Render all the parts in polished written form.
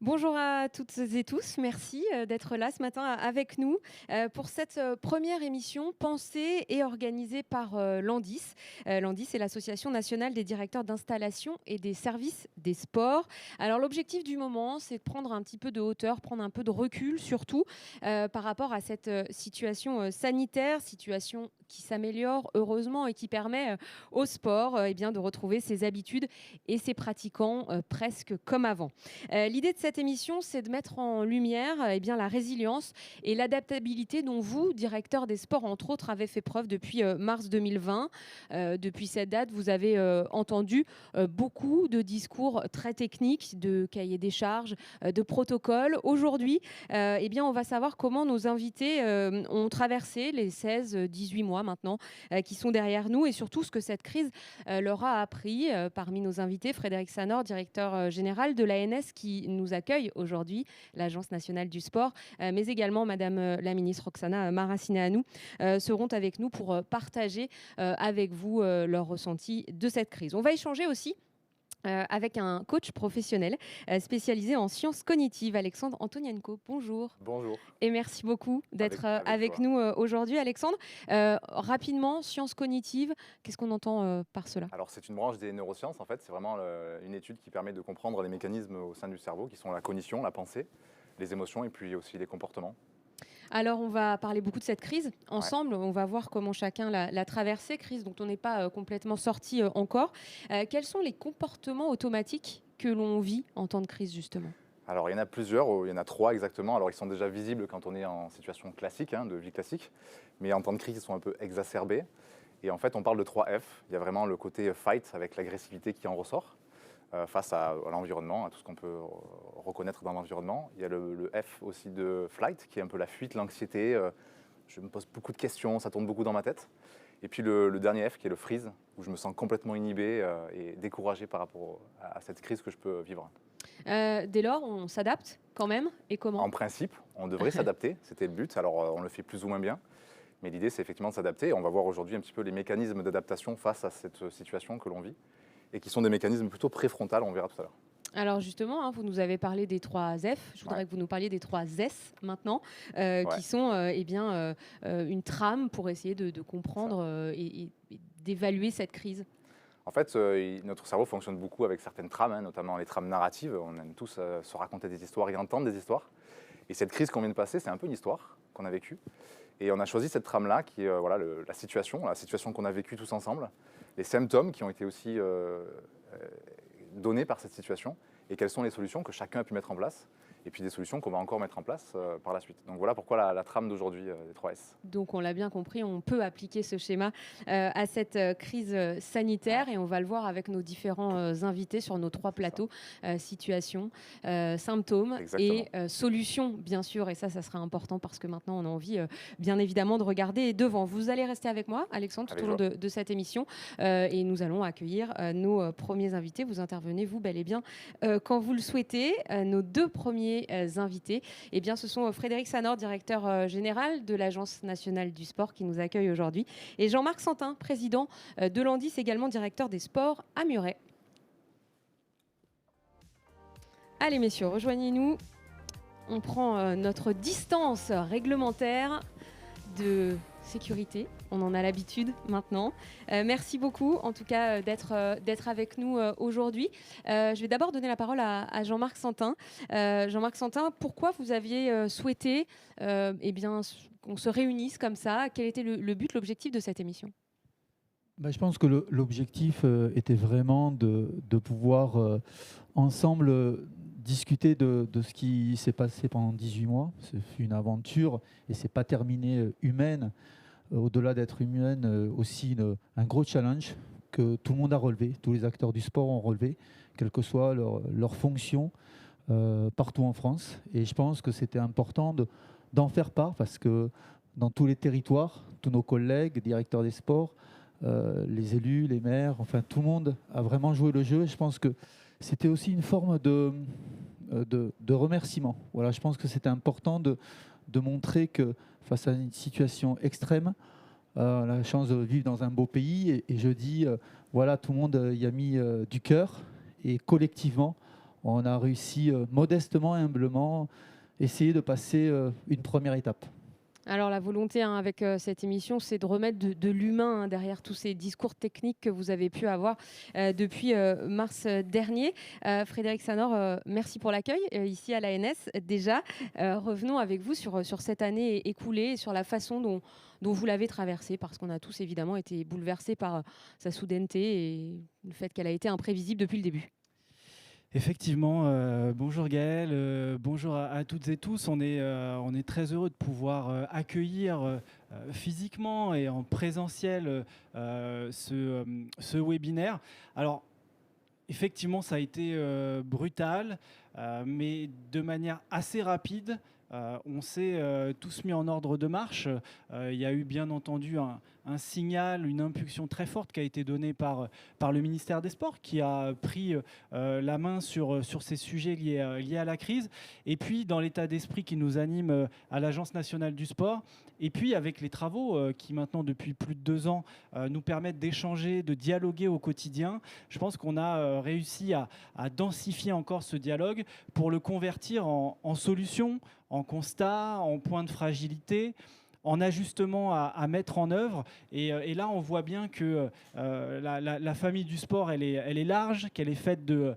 Bonjour à toutes et tous, merci d'être là ce matin avec nous pour cette première émission pensée et organisée par l'ANDIS. L'ANDIS est l'Association nationale des directeurs d'installation et des services des sports. Alors l'objectif du moment, c'est de prendre un petit peu de hauteur, prendre un peu de recul surtout par rapport à cette situation sanitaire, situation qui s'améliore heureusement et qui permet au sport eh bien, de retrouver ses habitudes et ses pratiquants presque comme avant. L'idée de cette émission, c'est de mettre en lumière eh bien, la résilience et l'adaptabilité dont vous, directeur des sports, entre autres, avez fait preuve depuis mars 2020. Depuis cette date, vous avez entendu beaucoup de discours très techniques, de cahiers des charges, de protocoles. Aujourd'hui, eh bien, on va savoir comment nos invités ont traversé les 16-18 mois maintenant qui sont derrière nous et surtout ce que cette crise leur a appris. Parmi nos invités, Frédéric Sanor, directeur général de l'ANS qui nous accueille aujourd'hui, l'Agence nationale du sport, mais également Madame la ministre Roxana Maracineanu seront avec nous pour partager avec vous leur ressenti de cette crise. On va échanger aussi avec un coach professionnel spécialisé en sciences cognitives, Alexandre Antonienko. Bonjour. Bonjour, Et merci beaucoup d'être avec avec joie. nous aujourd'hui, Alexandre. Rapidement, sciences cognitives, qu'est-ce qu'on entend par cela? Alors c'est une branche des neurosciences en fait, c'est vraiment une étude qui permet de comprendre les mécanismes au sein du cerveau qui sont la cognition, la pensée, les émotions et puis aussi les comportements. Alors, on va parler beaucoup de cette crise Ouais. ensemble. On va voir comment chacun l'a traversée, crise dont on n'est pas complètement sorti encore. Quels sont les comportements automatiques que l'on vit en temps de crise, justement? Alors il y en a plusieurs, il y en a trois exactement. Alors ils sont déjà visibles quand on est en situation classique, de vie classique, mais en temps de crise ils sont un peu exacerbés. Et en fait on parle de trois F. Il y a vraiment le côté fight avec l'agressivité qui en ressort. Face à l'environnement, à tout ce qu'on peut reconnaître dans l'environnement. Il y a le F aussi de flight, qui est un peu la fuite, l'anxiété. Je me pose beaucoup de questions, ça tourne beaucoup dans ma tête. Et puis le dernier F, qui est le freeze, où je me sens complètement inhibé et découragé par rapport à cette crise que je peux vivre. Dès lors, on s'adapte quand même. Et comment? En principe, on devrait s'adapter, c'était le but. Alors on le fait plus ou moins bien, mais l'idée c'est effectivement de s'adapter. On va voir aujourd'hui un petit peu les mécanismes d'adaptation face à cette situation que l'on vit, et qui sont des mécanismes plutôt préfrontales, on verra tout à l'heure. Alors justement, vous nous avez parlé des trois F. Je Ouais, voudrais que vous nous parliez des trois S maintenant, ouais, qui sont eh bien, une trame pour essayer de c'est ça. comprendre et d'évaluer cette crise. En fait, notre cerveau fonctionne beaucoup avec certaines trames, notamment les trames narratives. On aime tous se raconter des histoires et entendre des histoires. Et cette crise qu'on vient de passer, c'est un peu une histoire qu'on a vécue. Et on a choisi cette trame-là, qui est voilà, la situation qu'on a vécue tous ensemble, les symptômes qui ont été aussi donnés par cette situation, et quelles sont les solutions que chacun a pu mettre en place, et puis des solutions qu'on va encore mettre en place par la suite. Donc voilà pourquoi la trame d'aujourd'hui des 3S. Donc, on l'a bien compris, on peut appliquer ce schéma à cette crise sanitaire Ouais, et on va le voir avec nos différents invités sur nos trois c'est ça. plateaux, situation, symptômes et Exactement. solutions, bien sûr. Et ça sera important parce que maintenant, on a envie, bien évidemment, de regarder devant. Vous allez rester avec moi, Alexandre, tout Avec au long joie. de cette émission et nous allons accueillir nos premiers invités. Vous intervenez, vous, bel et bien, quand vous le souhaitez. Nos deux premiers invités, eh bien, ce sont Frédéric Sanor, directeur général de l'Agence nationale du sport, qui nous accueille aujourd'hui, et Jean-Marc Santin, président de l'ANDIS, également directeur des sports à Muret. Allez, messieurs, rejoignez-nous. On prend notre distance réglementaire de sécurité. On en a l'habitude maintenant. Merci beaucoup, en tout cas, d'être avec nous aujourd'hui. Je vais d'abord donner la parole à Jean-Marc Santin. Jean-Marc Santin, pourquoi vous aviez souhaité eh bien, qu'on se réunisse comme ça? Quel était le but, l'objectif de cette émission? Je pense que l'objectif était vraiment de pouvoir ensemble discuter de ce qui s'est passé pendant 18 mois. C'est une aventure et ce n'est pas terminé humaine. Au-delà d'être humaine, aussi un gros challenge que tout le monde a relevé, tous les acteurs du sport ont relevé, quelle que soit leur fonction partout en France. Et je pense que c'était important d'en faire part parce que dans tous les territoires, tous nos collègues, directeurs des sports, les élus, les maires, enfin tout le monde a vraiment joué le jeu. Et je pense que c'était aussi une forme de remerciement. Voilà, je pense que c'était important de montrer que face à une situation extrême, on a la chance de vivre dans un beau pays et je dis, voilà, tout le monde y a mis du cœur et collectivement, on a réussi modestement et humblement essayer de passer une première étape. Alors la volonté avec cette émission, c'est de remettre de l'humain derrière tous ces discours techniques que vous avez pu avoir depuis mars dernier. Frédéric Sanor, merci pour l'accueil ici à l'ANS. Déjà, revenons avec vous sur cette année écoulée et sur la façon dont vous l'avez traversée, parce qu'on a tous évidemment été bouleversés par sa soudaineté et le fait qu'elle a été imprévisible depuis le début. Effectivement, bonjour Gaël, bonjour à toutes et tous. On est très heureux de pouvoir accueillir physiquement et en présentiel ce webinaire. Alors, effectivement, ça a été brutal, mais de manière assez rapide. On s'est tous mis en ordre de marche. Il y a eu bien entendu un signal, une impulsion très forte qui a été donnée par le ministère des Sports, qui a pris la main sur ces sujets liés à la crise. Et puis, dans l'état d'esprit qui nous anime à l'Agence nationale du sport, et puis avec les travaux qui maintenant, depuis plus de 2 ans, nous permettent d'échanger, de dialoguer au quotidien, je pense qu'on a réussi à densifier encore ce dialogue pour le convertir en solutions, en constat, en point de fragilité, en ajustement à mettre en œuvre. Et là, on voit bien que la famille du sport, elle est large, qu'elle est faite de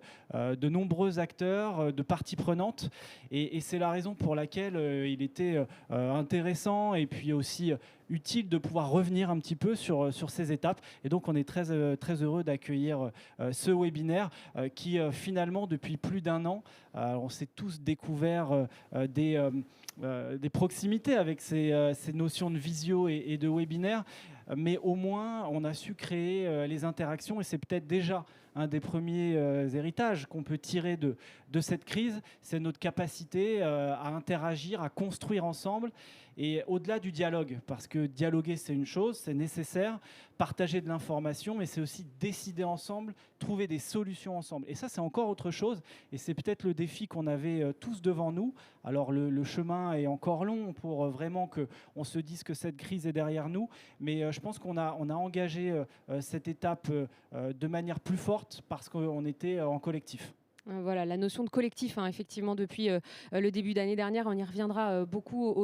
nombreux acteurs, de parties prenantes. Et c'est la raison pour laquelle il était intéressant et puis aussi utile de pouvoir revenir un petit peu sur ces étapes. Et donc, on est très heureux d'accueillir ce webinaire qui, finalement, depuis plus d'1 an, on s'est tous découvert des proximités avec ces notions de visio et de webinaire, mais au moins on a su créer les interactions, et c'est peut-être déjà un des premiers héritages qu'on peut tirer de cette crise, c'est notre capacité à interagir, à construire ensemble, et au-delà du dialogue, parce que dialoguer c'est une chose, c'est nécessaire, partager de l'information, mais c'est aussi décider ensemble, trouver des solutions ensemble. Et ça, c'est encore autre chose, et c'est peut-être le défi qu'on avait tous devant nous. Alors le chemin est encore long pour vraiment qu'on se dise que cette crise est derrière nous, mais je pense qu'on a engagé cette étape de manière plus forte parce qu'on était en collectif. Voilà, la notion de collectif, effectivement, depuis le début d'année dernière, on y reviendra beaucoup tout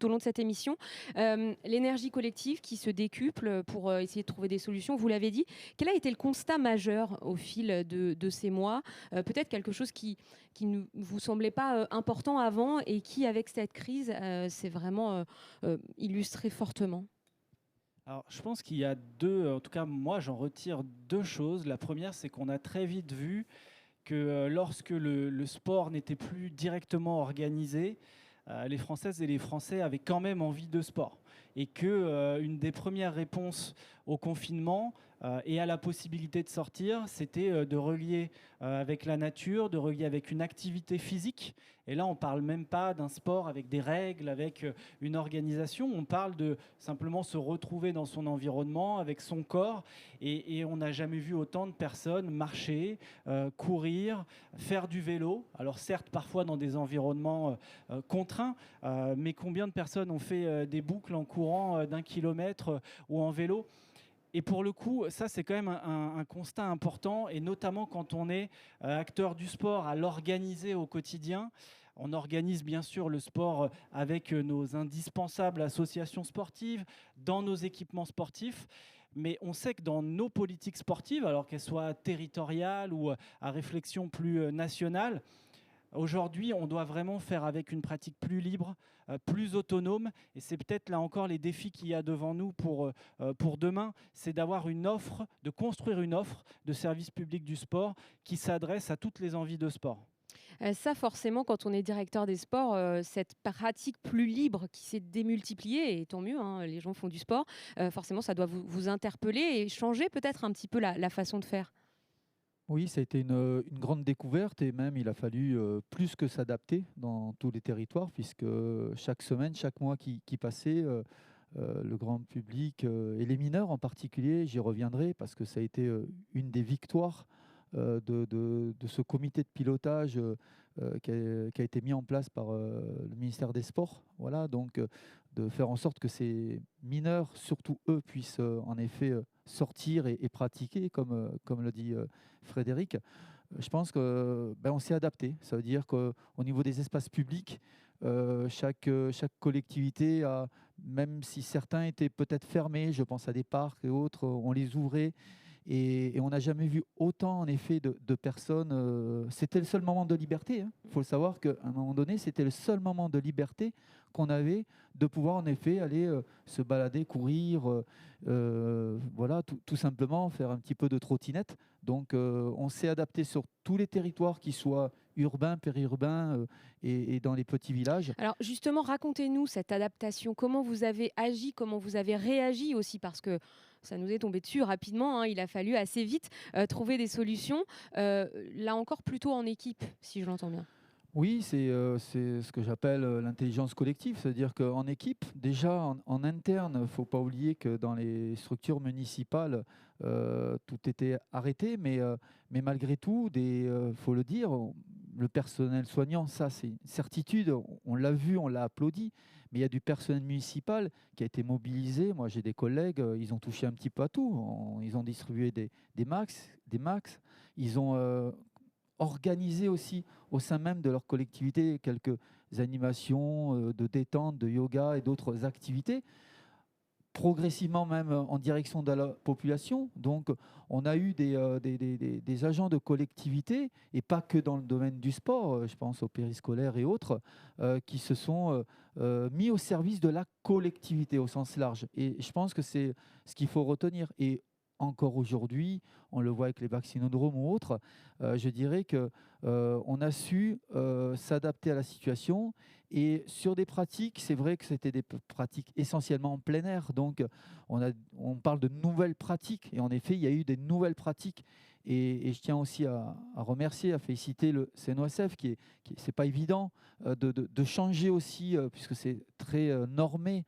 au long de cette émission. L'énergie collective qui se décuple pour essayer de trouver des solutions, vous l'avez dit. Quel a été le constat majeur au fil de ces mois ? Peut-être quelque chose qui ne vous semblait pas important avant et qui, avec cette crise, s'est vraiment illustré fortement. Alors, je pense qu'il y a en tout cas moi j'en retire 2 choses. La première, c'est qu'on a très vite vu que lorsque le sport n'était plus directement organisé, les Françaises et les Français avaient quand même envie de sport. Et qu'une des premières réponses au confinement et à la possibilité de sortir, c'était de relier avec la nature, de relier avec une activité physique. Et là, on ne parle même pas d'un sport avec des règles, avec une organisation. On parle de simplement se retrouver dans son environnement, avec son corps. Et on n'a jamais vu autant de personnes marcher, courir, faire du vélo. Alors certes, parfois dans des environnements contraints, mais combien de personnes ont fait des boucles en courant d'1 kilomètre ou en vélo ? Et pour le coup, ça, c'est quand même un constat important, et notamment quand on est acteur du sport, à l'organiser au quotidien. On organise bien sûr le sport avec nos indispensables associations sportives, dans nos équipements sportifs, mais on sait que dans nos politiques sportives, alors qu'elles soient territoriales ou à réflexion plus nationale, aujourd'hui, on doit vraiment faire avec une pratique plus libre, plus autonome. Et c'est peut-être là encore les défis qu'il y a devant nous pour demain, c'est d'avoir une offre, de construire une offre de service public du sport qui s'adresse à toutes les envies de sport. Ça, forcément, quand on est directeur des sports, cette pratique plus libre qui s'est démultipliée, et tant mieux, les gens font du sport, forcément, ça doit vous interpeller et changer peut-être un petit peu la façon de faire. Oui, ça a été une grande découverte, et même il a fallu plus que s'adapter dans tous les territoires, puisque chaque semaine, chaque mois qui passait, le grand public et les mineurs en particulier, j'y reviendrai parce que ça a été une des victoires de ce comité de pilotage qui a été mis en place par le ministère des Sports. Voilà, donc de faire en sorte que ces mineurs, surtout eux, puissent en effet sortir et pratiquer, comme le dit Frédéric. je pense qu'on s'est adapté. Ça veut dire qu'au niveau des espaces publics, chaque collectivité a, même si certains étaient peut-être fermés, je pense à des parcs et autres, on les ouvrait. Et on n'a jamais vu autant, en effet, de personnes. C'était le seul moment de liberté. Il faut le savoir qu'à un moment donné, c'était le seul moment de liberté qu'on avait de pouvoir, en effet, aller se balader, courir, voilà, tout simplement faire un petit peu de trottinette. Donc, on s'est adapté sur tous les territoires, qu'ils soient urbains, périurbains et dans les petits villages. Alors justement, racontez-nous cette adaptation. Comment vous avez agi, comment vous avez réagi aussi, parce que ça nous est tombé dessus rapidement, hein. Il a fallu assez vite trouver des solutions. Là encore, plutôt en équipe, si je l'entends bien. Oui, c'est ce que j'appelle l'intelligence collective, c'est-à-dire qu'en équipe, déjà en interne, il ne faut pas oublier que dans les structures municipales, tout était arrêté, mais malgré tout, faut le dire, le personnel soignant, ça c'est une certitude, on l'a vu, on l'a applaudi, mais il y a du personnel municipal qui a été mobilisé. Moi j'ai des collègues, ils ont touché un petit peu à tout, ils ont distribué des max, ils ont organiser aussi au sein même de leur collectivité quelques animations de détente, de yoga et d'autres activités, progressivement même en direction de la population. Donc on a eu des agents de collectivité, et pas que dans le domaine du sport, je pense aux périscolaires et autres, qui se sont mis au service de la collectivité au sens large. Et je pense que c'est ce qu'il faut retenir. Et encore aujourd'hui, on le voit avec les vaccinodromes ou autres, je dirais qu'on a su s'adapter à la situation. Et sur des pratiques, c'est vrai que c'était des pratiques essentiellement en plein air. Donc, on parle de nouvelles pratiques. Et en effet, il y a eu des nouvelles pratiques. Et je tiens aussi à remercier, à féliciter le CNOSF, c'est pas évident de changer aussi, puisque c'est très normé.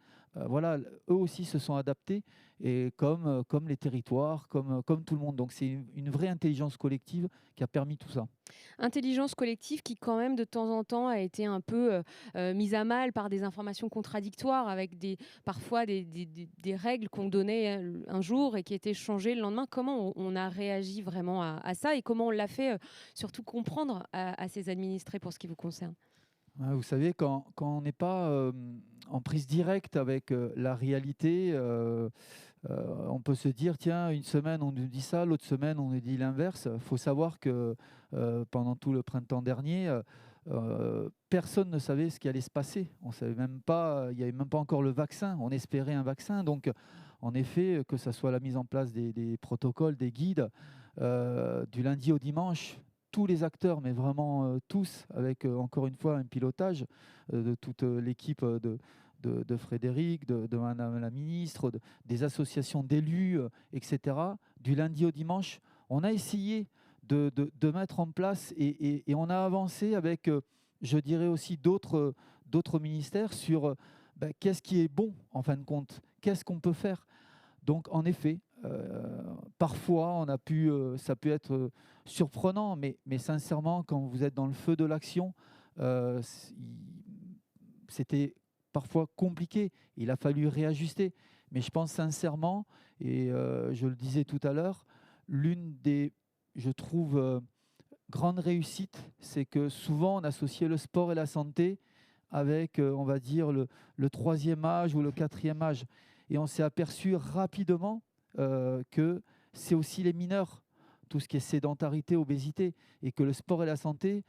Voilà, eux aussi se sont adaptés, et comme les territoires, comme tout le monde. Donc c'est une vraie intelligence collective qui a permis tout ça. Intelligence collective qui, quand même, de temps en temps, a été un peu mise à mal par des informations contradictoires, avec parfois des règles qu'on donnait un jour et qui étaient changées le lendemain. Comment on a réagi vraiment à ça, et comment on l'a fait surtout comprendre à ses administrés pour ce qui vous concerne? Ouais, vous savez, quand on n'est pas en prise directe avec la réalité, on peut se dire, tiens, une semaine on nous dit ça, l'autre semaine on nous dit l'inverse. Il faut savoir que pendant tout le printemps dernier, personne ne savait ce qui allait se passer. On savait même pas, il n'y avait même pas encore le vaccin. On espérait un vaccin. Donc, en effet, que ce soit la mise en place des protocoles, des guides, du lundi au dimanche, tous les acteurs, mais vraiment tous, avec encore une fois un pilotage de toute l'équipe de Frédéric, de Madame la ministre, des associations d'élus, etc. Du lundi au dimanche, on a essayé de mettre en place, et on a avancé avec, je dirais aussi, d'autres ministères sur qu'est-ce qui est bon en fin de compte, qu'est-ce qu'on peut faire. Donc en effet, parfois ça peut être surprenant, mais sincèrement, quand vous êtes dans le feu de l'action, c'était parfois compliqué. Il a fallu réajuster. Mais je pense sincèrement, et je le disais tout à l'heure, l'une des, je trouve, grandes réussites, c'est que souvent on associait le sport et la santé avec, on va dire, le troisième âge ou le quatrième âge. Et on s'est aperçu rapidement que c'est aussi les mineurs, tout ce qui est sédentarité, obésité, et que le sport et la santé,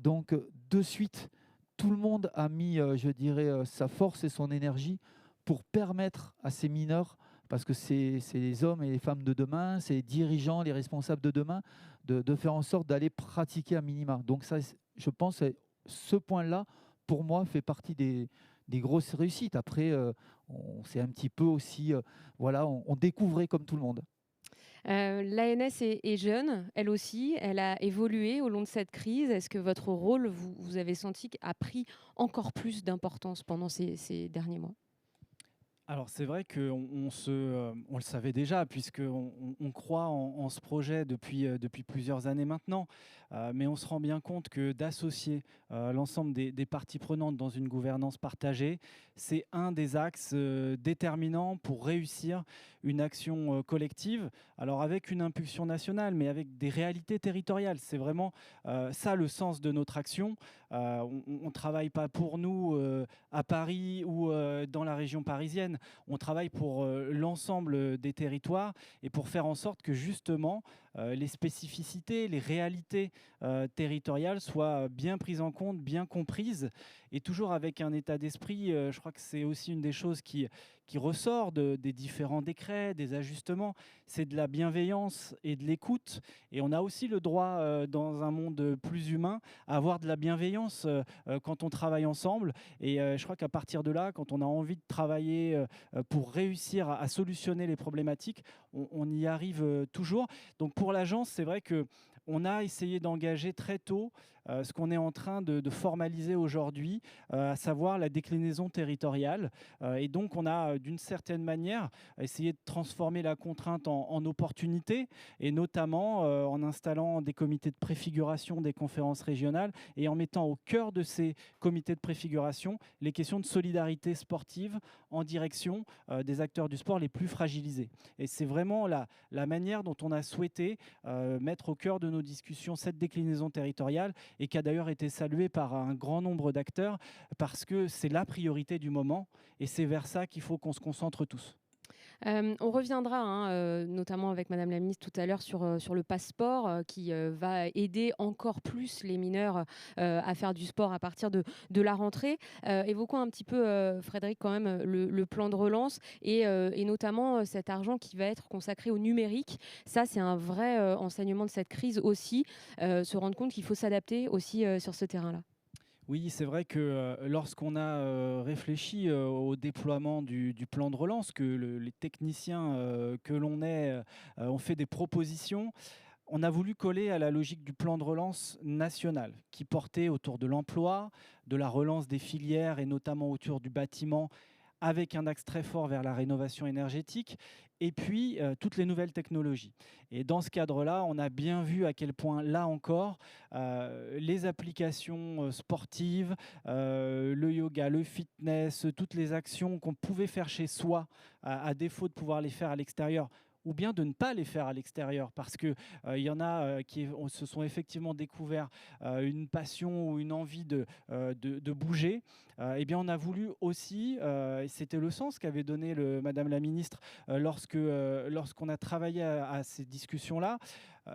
donc de suite, tout le monde a mis, je dirais, sa force et son énergie pour permettre à ces mineurs, parce que c'est les hommes et les femmes de demain, c'est les dirigeants, les responsables de demain, de faire en sorte d'aller pratiquer à minima. Donc ça, je pense que ce point-là, pour moi, fait partie des grosses réussites. Après, on s'est un petit peu aussi, voilà, on découvrait comme tout le monde. L'ANS est jeune, elle aussi, elle a évolué au long de cette crise. Est-ce que votre rôle, vous avez senti, a pris encore plus d'importance pendant ces derniers mois? Alors c'est vrai qu'on le savait déjà, puisqu'on croit en ce projet depuis plusieurs années maintenant, mais on se rend bien compte que d'associer l'ensemble des parties prenantes dans une gouvernance partagée, c'est un des axes déterminants pour réussir une action collective, alors avec une impulsion nationale, mais avec des réalités territoriales. C'est vraiment ça le sens de notre action. On ne travaille pas pour nous à Paris ou dans la région parisienne. On travaille pour l'ensemble des territoires et pour faire en sorte que justement les spécificités, les réalités territoriales soient bien prises en compte, bien comprises et toujours avec un état d'esprit. Je crois que c'est aussi une des choses qui ressort des différents décrets, des ajustements, c'est de la bienveillance et de l'écoute. Et on a aussi le droit, dans un monde plus humain, à avoir de la bienveillance quand on travaille ensemble. Et je crois qu'à partir de là, quand on a envie de travailler pour réussir à solutionner les problématiques, on y arrive toujours. Donc pour l'agence, c'est vrai qu'on a essayé d'engager très tôt ce qu'on est en train de formaliser aujourd'hui, à savoir la déclinaison territoriale. Et donc on a d'une certaine manière essayé de transformer la contrainte en opportunité, et notamment en installant des comités de préfiguration des conférences régionales et en mettant au cœur de ces comités de préfiguration les questions de solidarité sportive en direction des acteurs du sport les plus fragilisés. Et c'est vraiment la manière dont on a souhaité mettre au cœur de nos discussions cette déclinaison territoriale, et qui a d'ailleurs été saluée par un grand nombre d'acteurs, parce que c'est la priorité du moment et c'est vers ça qu'il faut qu'on se concentre tous. On reviendra, notamment avec Madame la Ministre tout à l'heure, sur le passeport qui va aider encore plus les mineurs à faire du sport à partir de la rentrée. Évoquons un petit peu, Frédéric, quand même, le plan de relance et notamment cet argent qui va être consacré au numérique. Ça, c'est un vrai enseignement de cette crise aussi, se rendre compte qu'il faut s'adapter aussi sur ce terrain-là. Oui, c'est vrai que lorsqu'on a réfléchi au déploiement du plan de relance, que les techniciens que l'on est ont fait des propositions, on a voulu coller à la logique du plan de relance national, qui portait autour de l'emploi, de la relance des filières et notamment autour du bâtiment, avec un axe très fort vers la rénovation énergétique, et puis toutes les nouvelles technologies. Et dans ce cadre-là, on a bien vu à quel point, là encore, les applications sportives, le yoga, le fitness, toutes les actions qu'on pouvait faire chez soi, à défaut de pouvoir les faire à l'extérieur, ou bien de ne pas les faire à l'extérieur, parce qu'il y en a qui se sont effectivement découverts une passion ou une envie de bouger. Eh bien, on a voulu aussi, et c'était le sens qu'avait donné Madame la Ministre lorsqu'on a travaillé à ces discussions-là,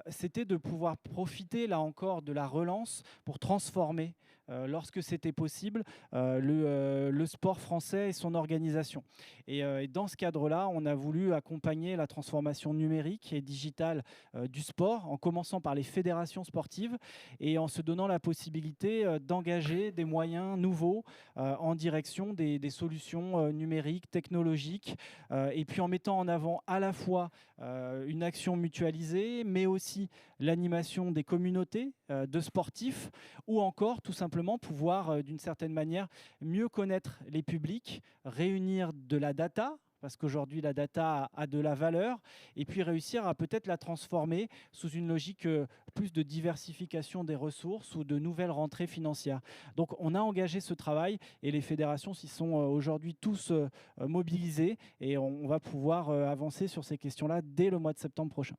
c'était de pouvoir profiter, là encore, de la relance pour transformer, lorsque c'était possible, le sport français et son organisation. Et dans ce cadre-là, on a voulu accompagner la transformation numérique et digitale du sport, en commençant par les fédérations sportives et en se donnant la possibilité d'engager des moyens nouveaux en direction des solutions numériques, technologiques, et puis en mettant en avant à la fois une action mutualisée, mais aussi l'animation des communautés de sportifs, ou encore tout simplement pouvoir d'une certaine manière mieux connaître les publics, réunir de la data, parce qu'aujourd'hui la data a de la valeur, et puis réussir à peut-être la transformer sous une logique plus de diversification des ressources ou de nouvelles rentrées financières. Donc on a engagé ce travail et les fédérations s'y sont aujourd'hui tous mobilisées, et on va pouvoir avancer sur ces questions-là dès le mois de septembre prochain.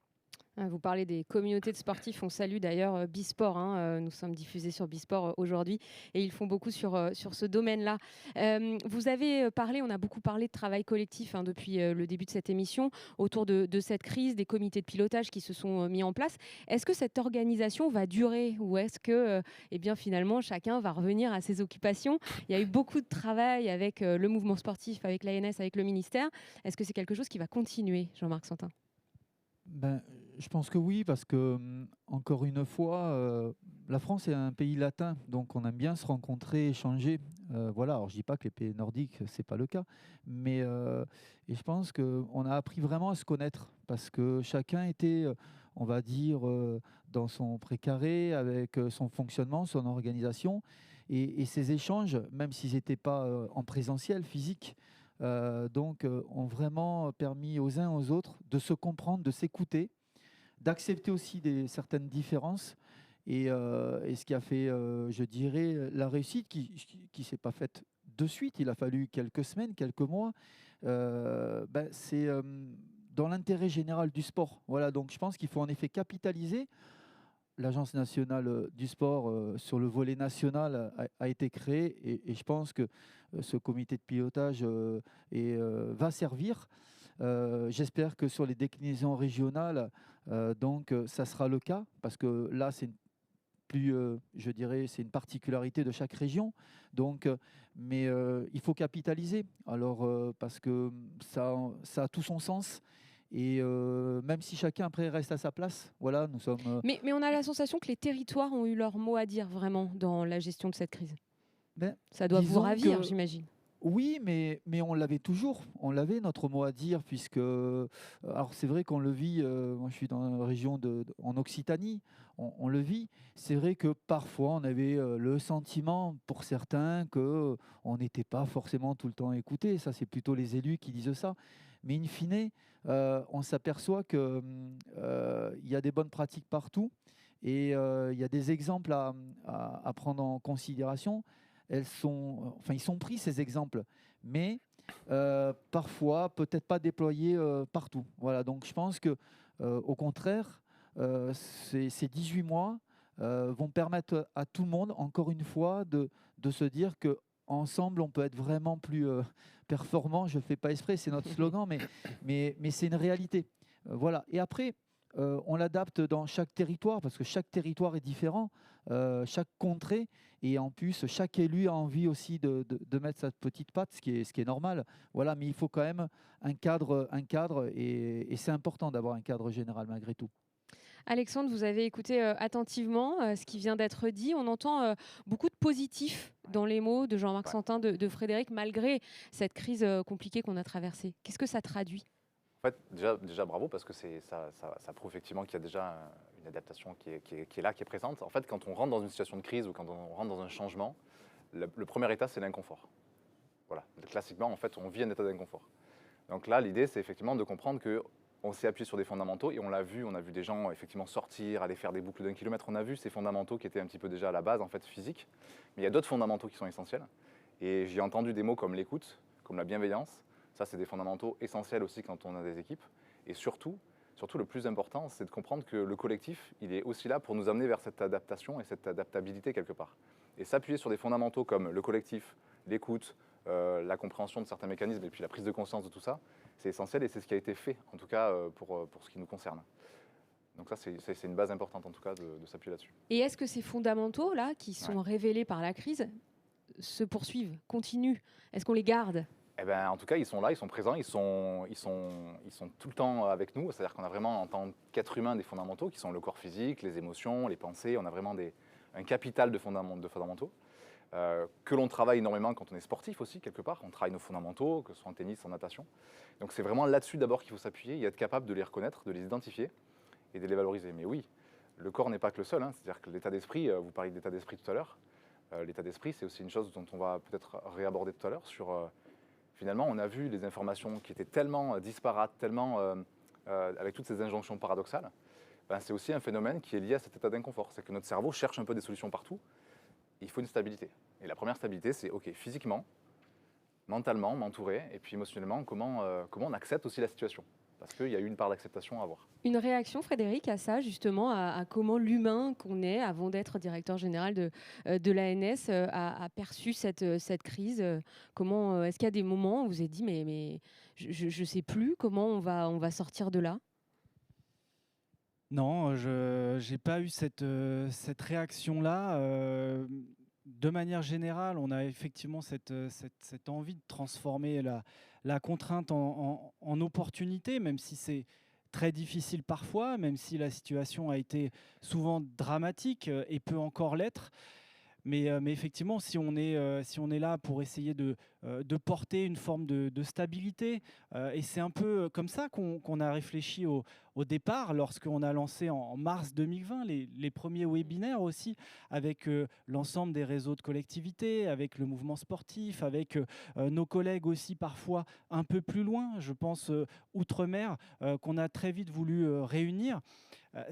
Vous parlez des communautés de sportifs. On salue d'ailleurs Bisport. Nous sommes diffusés sur Bisport aujourd'hui et ils font beaucoup sur ce domaine-là. Vous avez parlé, on a beaucoup parlé de travail collectif depuis le début de cette émission autour de cette crise, des comités de pilotage qui se sont mis en place. Est-ce que cette organisation va durer ou est-ce que finalement chacun va revenir à ses occupations? Il y a eu beaucoup de travail avec le mouvement sportif, avec l'ANS, avec le ministère. Est-ce que c'est quelque chose qui va continuer, Jean-Marc Santin? Je pense que oui, parce que, encore une fois, la France est un pays latin, donc on aime bien se rencontrer, échanger. Voilà, alors je ne dis pas que les pays nordiques, ce n'est pas le cas, mais et je pense qu'on a appris vraiment à se connaître, parce que chacun était, on va dire, dans son précaré, avec son fonctionnement, son organisation, et ces échanges, même s'ils n'étaient pas en présentiel, physique, donc ont vraiment permis aux uns aux autres de se comprendre, de s'écouter, d'accepter aussi certaines différences. Et ce qui a fait, je dirais, la réussite qui ne s'est pas faite de suite, il a fallu quelques semaines, quelques mois, c'est dans l'intérêt général du sport. Voilà, donc je pense qu'il faut en effet capitaliser. L'Agence nationale du sport sur le volet national a été créée et je pense que ce comité de pilotage va servir. J'espère que sur les déclinaisons régionales, ça sera le cas parce que là, c'est je dirais, c'est une particularité de chaque région. Donc, mais il faut capitaliser. Alors, parce que ça a tout son sens. Et même si chacun après reste à sa place, voilà, nous sommes. Mais on a la sensation que les territoires ont eu leur mot à dire vraiment dans la gestion de cette crise. Ça doit vous ravir, j'imagine. Oui, mais on l'avait toujours. On l'avait, notre mot à dire, puisque... Alors, c'est vrai qu'on le vit. Moi, je suis dans la région en Occitanie. On le vit. C'est vrai que parfois, on avait le sentiment, pour certains, qu'on n'était pas forcément tout le temps écouté. Ça, c'est plutôt les élus qui disent ça. Mais in fine, on s'aperçoit qu'il y a des bonnes pratiques partout. Et il y a des exemples à prendre en considération. Ils sont pris ces exemples, mais parfois peut-être pas déployés partout. Voilà, donc je pense que au contraire, ces 18 mois vont permettre à tout le monde, encore une fois, de se dire que ensemble, on peut être vraiment plus performant. Je ne fais pas exprès, c'est notre slogan, mais c'est une réalité. Voilà. Et après, on l'adapte dans chaque territoire parce que chaque territoire est différent, chaque contrée, et en plus chaque élu a envie aussi de mettre sa petite patte, ce qui est normal. Voilà, mais il faut quand même un cadre et c'est important d'avoir un cadre général malgré tout. Alexandre, vous avez écouté attentivement ce qui vient d'être dit. On entend beaucoup de positifs dans les mots de Jean-Marc Santin, de Frédéric, malgré cette crise compliquée qu'on a traversée. Qu'est-ce que ça traduit ? En fait, déjà bravo, parce que ça prouve effectivement qu'il y a déjà une adaptation qui est là, qui est présente. En fait, quand on rentre dans une situation de crise ou quand on rentre dans un changement, le premier état, c'est l'inconfort. Voilà. Classiquement, en fait, on vit un état d'inconfort. Donc là, l'idée, c'est effectivement de comprendre qu'on s'est appuyé sur des fondamentaux et on l'a vu, on a vu des gens effectivement sortir, aller faire des boucles d'1 kilomètre. On a vu ces fondamentaux qui étaient un petit peu déjà à la base, en fait, physique. Mais il y a d'autres fondamentaux qui sont essentiels. Et j'ai entendu des mots comme l'écoute, comme la bienveillance. Ça, c'est des fondamentaux essentiels aussi quand on a des équipes. Et surtout le plus important, c'est de comprendre que le collectif, il est aussi là pour nous amener vers cette adaptation et cette adaptabilité quelque part. Et s'appuyer sur des fondamentaux comme le collectif, l'écoute, la compréhension de certains mécanismes et puis la prise de conscience de tout ça, c'est essentiel et c'est ce qui a été fait, en tout cas pour ce qui nous concerne. Donc ça, c'est une base importante en tout cas de s'appuyer là-dessus. Et est-ce que ces fondamentaux-là, qui sont révélés par la crise, se poursuivent, continuent ? Est-ce qu'on les garde ? Eh ben, en tout cas, ils sont là, ils sont présents, ils sont tout le temps avec nous. C'est-à-dire qu'on a vraiment, en tant qu'être humain, des fondamentaux qui sont le corps physique, les émotions, les pensées. On a vraiment un capital de fondamentaux que l'on travaille énormément quand on est sportif aussi, quelque part. On travaille nos fondamentaux, que ce soit en tennis, en natation. Donc c'est vraiment là-dessus d'abord qu'il faut s'appuyer et être capable de les reconnaître, de les identifier et de les valoriser. Mais oui, le corps n'est pas que le seul. C'est-à-dire que l'état d'esprit, vous parliez d'état d'esprit tout à l'heure, l'état d'esprit, c'est aussi une chose dont on va peut-être réaborder tout à l'heure sur... Finalement, on a vu les informations qui étaient tellement disparates, tellement avec toutes ces injonctions paradoxales. C'est aussi un phénomène qui est lié à cet état d'inconfort. C'est que notre cerveau cherche un peu des solutions partout. Il faut une stabilité. Et la première stabilité, c'est OK, physiquement, mentalement, m'entourer, et puis émotionnellement, comment on accepte aussi la situation. Parce qu'il y a eu une part d'acceptation à avoir. Une réaction, Frédéric, à ça, justement, à comment l'humain qu'on est, avant d'être directeur général de l'ANS, a perçu cette crise. Comment est-ce qu'il y a des moments où vous avez dit, mais je ne sais plus comment on va sortir de là ? Non, je n'ai pas eu cette réaction-là. De manière générale, on a effectivement cette envie de transformer la contrainte en opportunité, même si c'est très difficile parfois, même si la situation a été souvent dramatique et peut encore l'être. Mais effectivement, si on est là pour essayer de porter une forme de stabilité, et c'est un peu comme ça qu'on a réfléchi au départ, lorsqu'on a lancé en mars 2020 les premiers webinaires aussi, avec l'ensemble des réseaux de collectivités, avec le mouvement sportif, avec nos collègues aussi parfois un peu plus loin, je pense outre-mer, qu'on a très vite voulu réunir.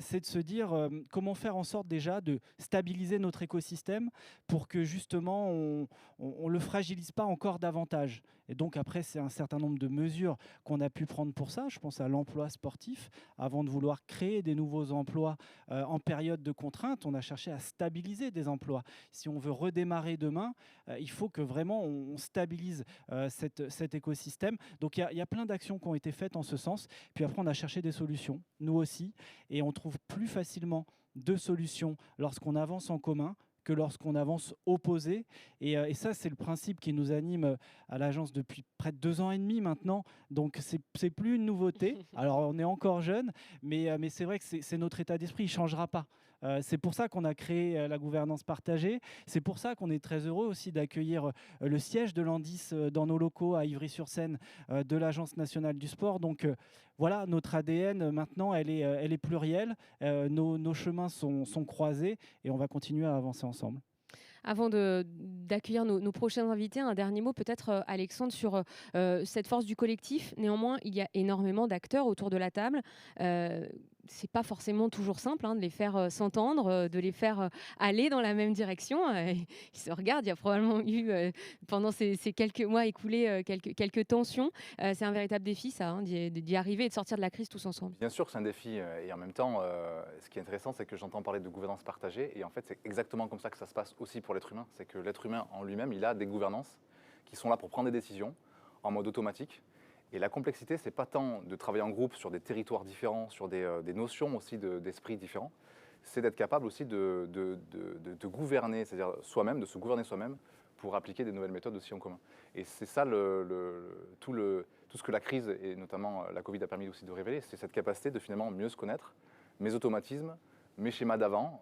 C'est de se dire comment faire en sorte déjà de stabiliser notre écosystème pour que justement on ne le fragilise pas encore davantage. Et donc après, c'est un certain nombre de mesures qu'on a pu prendre pour ça. Je pense à l'emploi sportif. Avant de vouloir créer des nouveaux emplois en période de contrainte, on a cherché à stabiliser des emplois. Si on veut redémarrer demain, il faut que vraiment on stabilise cet écosystème. Donc il y a plein d'actions qui ont été faites en ce sens. Puis après, on a cherché des solutions, nous aussi, et on trouve plus facilement de solutions lorsqu'on avance en commun que lorsqu'on avance opposé. Et ça, c'est le principe qui nous anime à l'agence depuis près de 2 ans et demi maintenant. Donc, c'est plus une nouveauté. Alors, on est encore jeune, mais c'est vrai que c'est notre état d'esprit. Il ne changera pas. C'est pour ça qu'on a créé la gouvernance partagée. C'est pour ça qu'on est très heureux aussi d'accueillir le siège de l'Andis dans nos locaux à Ivry-sur-Seine de l'Agence nationale du sport. Donc, voilà, notre ADN maintenant, elle est plurielle. Nos chemins sont croisés et on va continuer à avancer ensemble. Avant d'accueillir nos prochains invités, un dernier mot peut-être, Alexandre, sur cette force du collectif. Néanmoins, il y a énormément d'acteurs autour de la table. C'est pas forcément toujours simple de les faire s'entendre, de les faire aller dans la même direction. Ils se regardent, il y a probablement eu, pendant ces quelques mois écoulés, quelques tensions. C'est un véritable défi, ça, d'y arriver et de sortir de la crise tous ensemble. Bien sûr que c'est un défi, et en même temps, ce qui est intéressant, c'est que j'entends parler de gouvernance partagée, et en fait, c'est exactement comme ça que ça se passe aussi pour l'être humain. C'est que l'être humain en lui-même, il a des gouvernances qui sont là pour prendre des décisions en mode automatique. Et la complexité, c'est pas tant de travailler en groupe sur des territoires différents, sur des notions aussi d'esprit différents, c'est d'être capable aussi de gouverner, c'est-à-dire soi-même, de se gouverner soi-même pour appliquer des nouvelles méthodes aussi en commun. Et c'est ça tout ce que la crise, et notamment la Covid, a permis aussi de révéler, c'est cette capacité de finalement mieux se connaître, mes automatismes, mes schémas d'avant.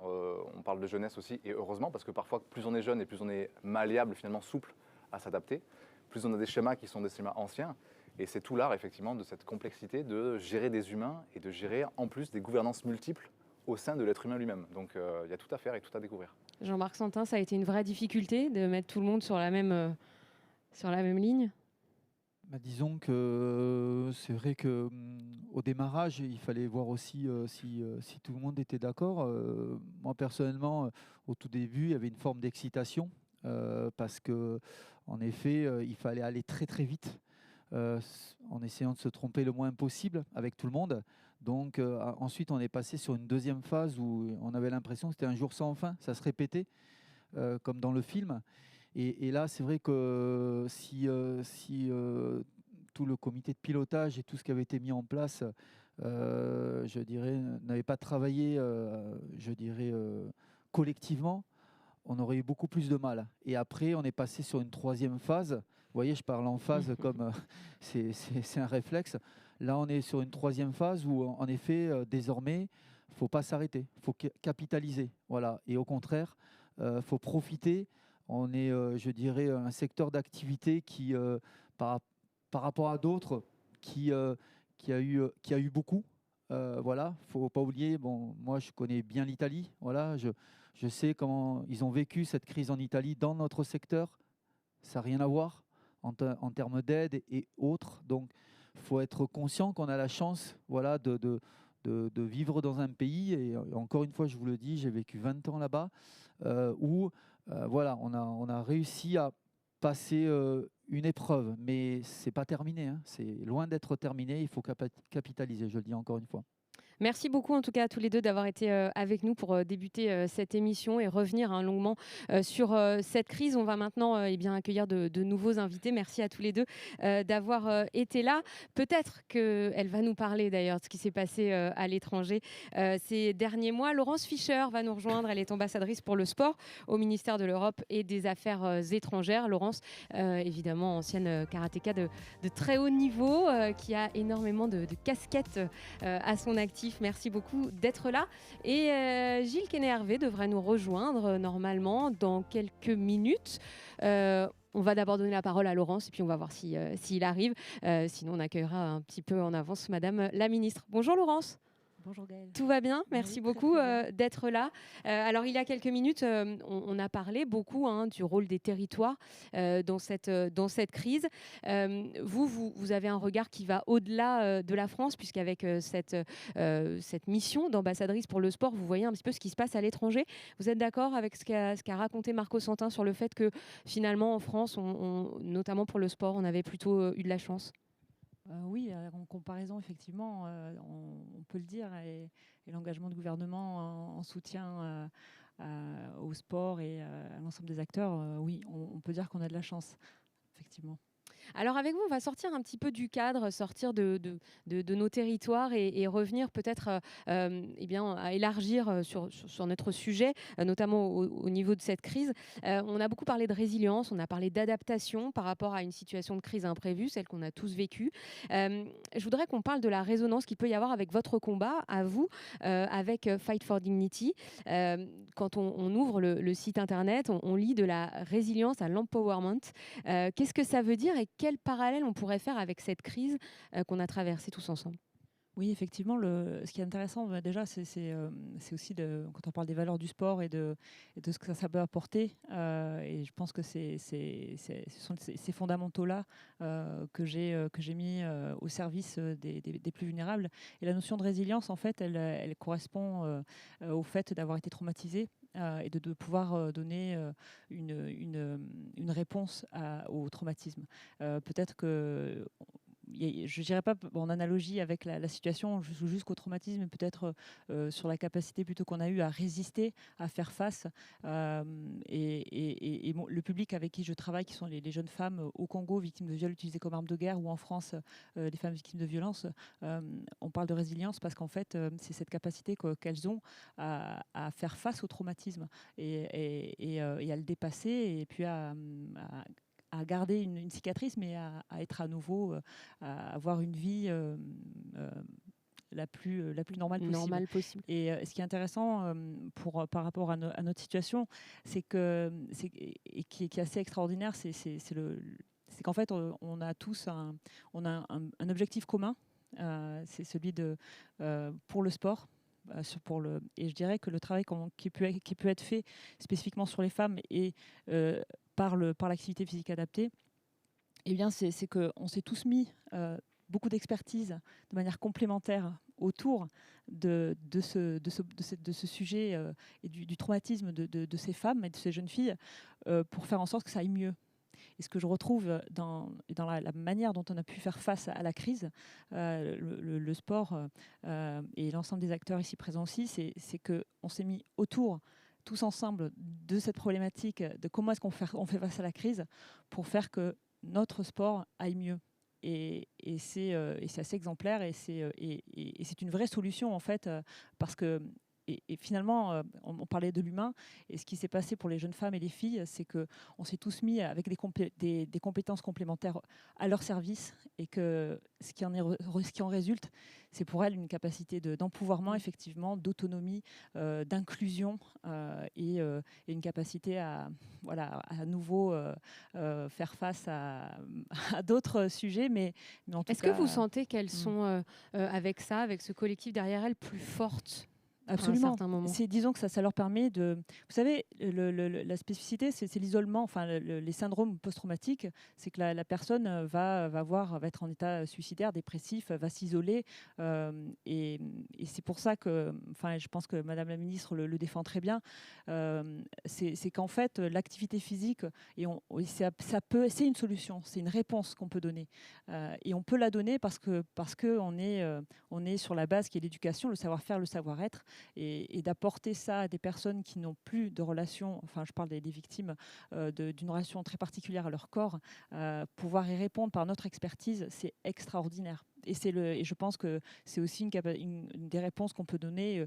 On parle de jeunesse aussi, et heureusement, parce que parfois, plus on est jeune et plus on est malléable, finalement souple à s'adapter, plus on a des schémas qui sont des schémas anciens. Et c'est tout l'art, effectivement, de cette complexité de gérer des humains et de gérer, en plus, des gouvernances multiples au sein de l'être humain lui-même. Donc, il y a tout à faire et tout à découvrir. Jean-Marc Santin, ça a été une vraie difficulté de mettre tout le monde sur la même ligne? Disons que c'est vrai qu'au démarrage, il fallait voir aussi si tout le monde était d'accord. Moi, personnellement, au tout début, il y avait une forme d'excitation parce qu'en effet, il fallait aller très très vite. En essayant de se tromper le moins possible avec tout le monde. Donc ensuite, on est passé sur une deuxième phase où on avait l'impression que c'était un jour sans fin, ça se répétait, comme dans le film. Et là, c'est vrai que si tout le comité de pilotage et tout ce qui avait été mis en place, je dirais, n'avait pas travaillé, collectivement, on aurait eu beaucoup plus de mal. Et après, on est passé sur une troisième phase. Vous voyez, je parle en phase comme c'est un réflexe. Là, on est sur une troisième phase où, en effet, désormais, il ne faut pas s'arrêter. Il faut capitaliser. Voilà. Et au contraire, il faut profiter. On est, je dirais, un secteur d'activité qui, par rapport à d'autres, qui a eu beaucoup. Voilà, il ne faut pas oublier, moi je connais bien l'Italie, voilà, je sais comment ils ont vécu cette crise en Italie dans notre secteur, ça n'a rien à voir en termes d'aide et autres, donc il faut être conscient qu'on a la chance voilà, de vivre dans un pays, et encore une fois je vous le dis, j'ai vécu 20 ans là-bas, où voilà, on a réussi à passer une épreuve, mais ce n'est pas terminé, c'est loin d'être terminé, il faut capitaliser, je le dis encore une fois. Merci beaucoup en tout cas à tous les deux d'avoir été avec nous pour débuter cette émission et revenir longuement sur cette crise. On va maintenant accueillir de nouveaux invités. Merci à tous les deux d'avoir été là. Peut-être qu'elle va nous parler d'ailleurs de ce qui s'est passé à l'étranger ces derniers mois. Laurence Fischer va nous rejoindre. Elle est ambassadrice pour le sport au ministère de l'Europe et des Affaires étrangères. Laurence, évidemment ancienne karatéka de très haut niveau, qui a énormément de casquettes à son actif. Merci beaucoup d'être là. Et Gilles Quesnay-Hervé devrait nous rejoindre normalement dans quelques minutes. On va d'abord donner la parole à Laurence et puis on va voir s'il arrive. Sinon, on accueillera un petit peu en avance Madame la Ministre. Bonjour Laurence. Bonjour Gaëlle. Tout va bien, merci beaucoup d'être là. Alors il y a quelques minutes, on a parlé beaucoup du rôle des territoires dans cette crise. Vous avez un regard qui va au-delà de la France, puisqu'avec cette mission d'ambassadrice pour le sport, vous voyez un petit peu ce qui se passe à l'étranger. Vous êtes d'accord avec ce qu'a raconté Marco Santin sur le fait que finalement en France, notamment pour le sport, on avait plutôt eu de la chance? Oui, en comparaison, effectivement, on peut le dire, et l'engagement du gouvernement en soutien au sport et à l'ensemble des acteurs, oui, on peut dire qu'on a de la chance, effectivement. Alors avec vous, on va sortir un petit peu du cadre, sortir de nos territoires et revenir peut-être à élargir sur notre sujet, notamment au niveau de cette crise. On a beaucoup parlé de résilience, on a parlé d'adaptation par rapport à une situation de crise imprévue, celle qu'on a tous vécue. Je voudrais qu'on parle de la résonance qu'il peut y avoir avec votre combat, à vous, avec Fight for Dignity. Quand on ouvre le site internet, on lit de la résilience à l'empowerment. Qu'est-ce que ça veut dire et quel parallèle on pourrait faire avec cette crise qu'on a traversée tous ensemble? Oui, effectivement, ce qui est intéressant, déjà, c'est aussi quand on parle des valeurs du sport et de ce que ça peut apporter. Et je pense que ce sont ces fondamentaux-là que j'ai mis au service des plus vulnérables. Et la notion de résilience, en fait, elle correspond au fait d'avoir été traumatisé et de pouvoir donner une réponse au traumatisme. Peut-être que je ne dirais pas en analogie avec la situation jusqu'au traumatisme, mais peut-être sur la capacité plutôt qu'on a eu à résister, à faire face. Le public avec qui je travaille, qui sont les jeunes femmes au Congo, victimes de viols utilisés comme armes de guerre, ou en France, les femmes victimes de violences, on parle de résilience parce qu'en fait, c'est cette capacité qu'elles ont à faire face au traumatisme et à le dépasser, et puis à garder une cicatrice, mais à être à nouveau, à avoir une vie la plus normale possible. Et ce qui est intéressant par rapport à notre situation, qui est assez extraordinaire, c'est qu'en fait, on a tous un objectif commun, c'est celui pour le sport. Et je dirais que le travail qui peut être fait spécifiquement sur les femmes et par l'activité physique adaptée, eh bien, c'est qu'on s'est tous mis beaucoup d'expertise de manière complémentaire autour de ce sujet et du traumatisme de ces femmes et de ces jeunes filles pour faire en sorte que ça aille mieux. Et ce que je retrouve dans la manière dont on a pu faire face à la crise, le sport et l'ensemble des acteurs ici présents aussi, c'est qu'on s'est mis autour, tous ensemble, de cette problématique de comment est-ce qu'on fait face à la crise pour faire que notre sport aille mieux. Et c'est assez exemplaire, et c'est une vraie solution, en fait, parce que et finalement, on parlait de l'humain, et ce qui s'est passé pour les jeunes femmes et les filles, c'est qu'on s'est tous mis avec des compétences complémentaires à leur service, et que ce qui en résulte, c'est pour elles une capacité d'empouvoirment, effectivement, d'autonomie, d'inclusion, et une capacité à nouveau faire face à d'autres sujets. Mais en tout cas, est-ce que vous sentez qu'elles sont, avec ce collectif derrière elles, plus fortes? Absolument. Disons que ça leur permet de... Vous savez, la spécificité, c'est l'isolement. Enfin, les syndromes post-traumatiques, c'est que la personne va être en état suicidaire, dépressif, va s'isoler. Et c'est pour ça que, je pense que Madame la Ministre le défend très bien. C'est qu'en fait, l'activité physique, c'est une solution, c'est une réponse qu'on peut donner. Et on peut la donner parce que on est sur la base qui est l'éducation, le savoir-faire, le savoir-être. Et d'apporter ça à des personnes qui n'ont plus de relation, je parle des victimes d'une relation très particulière à leur corps, pouvoir y répondre par notre expertise, c'est extraordinaire. Et je pense que c'est aussi une des réponses qu'on peut donner.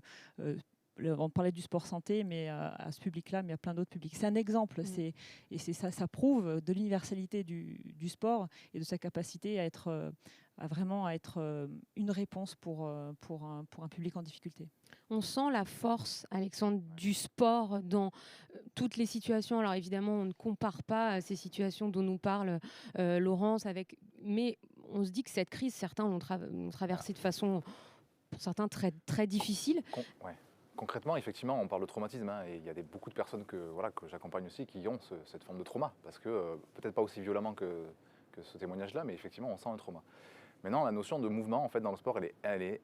On parlait du sport santé, mais à ce public-là, mais à plein d'autres publics. C'est un exemple, ça prouve de l'universalité du sport et de sa capacité à vraiment être une réponse pour un public en difficulté. On sent la force, Alexandre, du sport dans toutes les situations. Alors évidemment, on ne compare pas à ces situations dont nous parle Laurence, mais on se dit que cette crise, certains l'ont traversée de façon pour certains très, très difficile. Ouais. Concrètement, effectivement, on parle de traumatisme, hein, et il y a beaucoup de personnes que j'accompagne aussi qui ont cette forme de trauma, parce que peut-être pas aussi violemment que ce témoignage-là, mais effectivement, on sent un trauma. Maintenant, la notion de mouvement, en fait, dans le sport, elle est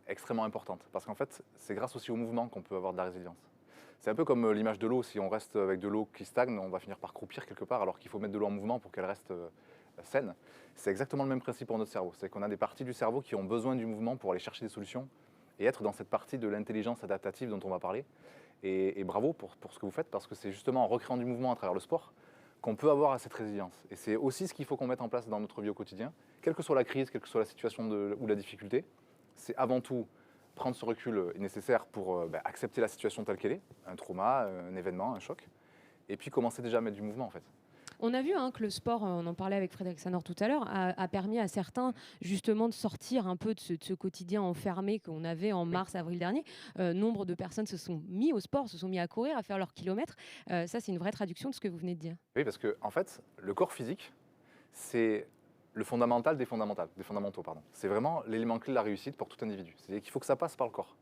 extrêmement importante, parce qu'en fait, c'est grâce aussi au mouvement qu'on peut avoir de la résilience. C'est un peu comme l'image de l'eau. Si on reste avec de l'eau qui stagne, on va finir par croupir quelque part, alors qu'il faut mettre de l'eau en mouvement pour qu'elle reste saine. C'est exactement le même principe pour notre cerveau. C'est qu'on a des parties du cerveau qui ont besoin du mouvement pour aller chercher des solutions et être dans cette partie de l'intelligence adaptative dont on va parler. Et bravo pour ce que vous faites, parce que c'est justement en recréant du mouvement à travers le sport qu'on peut avoir cette résilience. Et c'est aussi ce qu'il faut qu'on mette en place dans notre vie au quotidien, quelle que soit la crise, quelle que soit la situation ou la difficulté. C'est avant tout prendre ce recul nécessaire pour accepter la situation telle qu'elle est, un trauma, un événement, un choc, et puis commencer déjà à mettre du mouvement en fait. On a vu que le sport, on en parlait avec Frédéric Sanor tout à l'heure, a permis à certains justement de sortir un peu de ce quotidien enfermé qu'on avait en mars, avril dernier. Nombre de personnes se sont mis au sport, se sont mis à courir, à faire leurs kilomètres. Ça, c'est une vraie traduction de ce que vous venez de dire. Oui, parce que en fait, le corps physique, c'est le fondamental des fondamentaux. C'est vraiment l'élément clé de la réussite pour tout individu. C'est-à-dire qu'il faut que ça passe par le corps.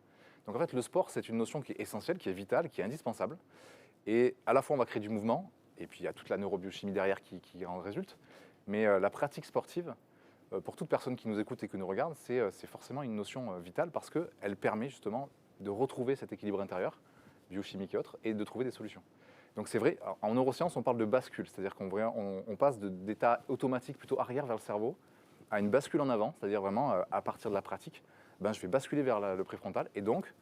Donc en fait, le sport, c'est une notion qui est essentielle, qui est vitale, qui est indispensable. Et à la fois, on va créer du mouvement, et puis il y a toute la neurobiochimie derrière qui en résulte. Mais la pratique sportive, pour toute personne qui nous écoute et qui nous regarde, c'est forcément une notion vitale parce qu'elle permet justement de retrouver cet équilibre intérieur, biochimique et autres, et de trouver des solutions. Donc c'est vrai, en neurosciences, on parle de bascule, c'est-à-dire qu'on passe d'état automatique plutôt arrière vers le cerveau à une bascule en avant, c'est-à-dire vraiment à partir de la pratique, je vais basculer vers le préfrontal, et donc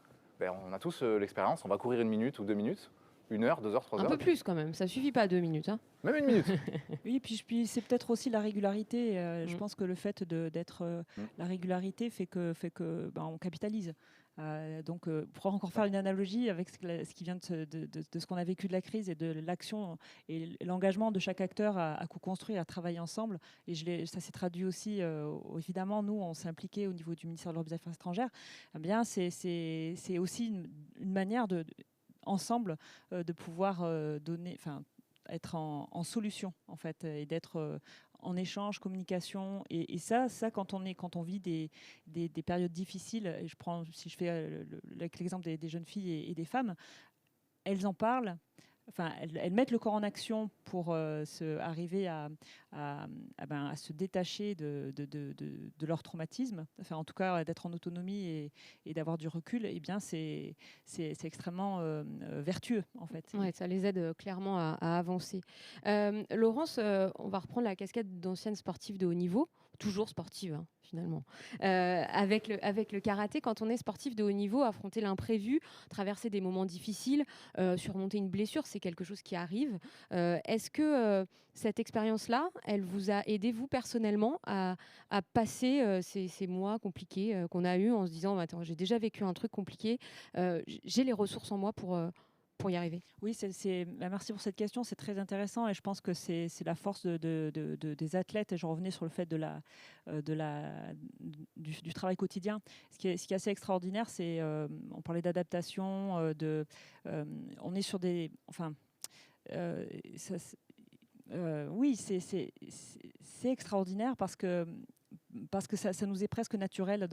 on a tous l'expérience, on va courir 1 minute ou 2 minutes, 1 heure, 2 heures, 3 heures. Un peu plus quand même, ça suffit pas 2 minutes. Hein. Même 1 minute. Oui, puis c'est peut-être aussi la régularité. Je pense que le fait d'être la régularité fait que on capitalise. Donc, pour encore faire une analogie avec ce qui vient de ce qu'on a vécu de la crise et de l'action et l'engagement de chaque acteur à co-construire, à travailler ensemble. Et ça s'est traduit aussi, évidemment, nous, on s'est impliqués au niveau du ministère de l'Europe et des Affaires étrangères. Eh bien, c'est aussi une manière ensemble de pouvoir être en solution en fait et d'être en échange, communication et ça quand on vit des périodes difficiles, et si je fais l'exemple des jeunes filles et des femmes, elles en parlent. Enfin, elles mettent le corps en action pour arriver à se détacher de leur traumatisme, enfin, en tout cas d'être en autonomie et d'avoir du recul. Eh bien, c'est extrêmement vertueux, en fait. Ouais, ça les aide clairement à avancer. Laurence, on va reprendre la casquette d'ancienne sportive de haut niveau, toujours sportive finalement. Avec le karaté, quand on est sportif de haut niveau, affronter l'imprévu, traverser des moments difficiles, surmonter une blessure, c'est quelque chose qui arrive. Est-ce que cette expérience-là, elle vous a aidé, vous, personnellement, à passer ces mois compliqués qu'on a eus en se disant attends, j'ai déjà vécu un truc compliqué, j'ai les ressources en moi pour y arriver? Oui, merci pour cette question, c'est très intéressant et je pense que c'est la force des athlètes. Et je revenais sur le fait du travail quotidien. Ce qui est assez extraordinaire, c'est, on parlait d'adaptation, on est sur des... Enfin, oui, c'est extraordinaire parce que ça nous est presque naturel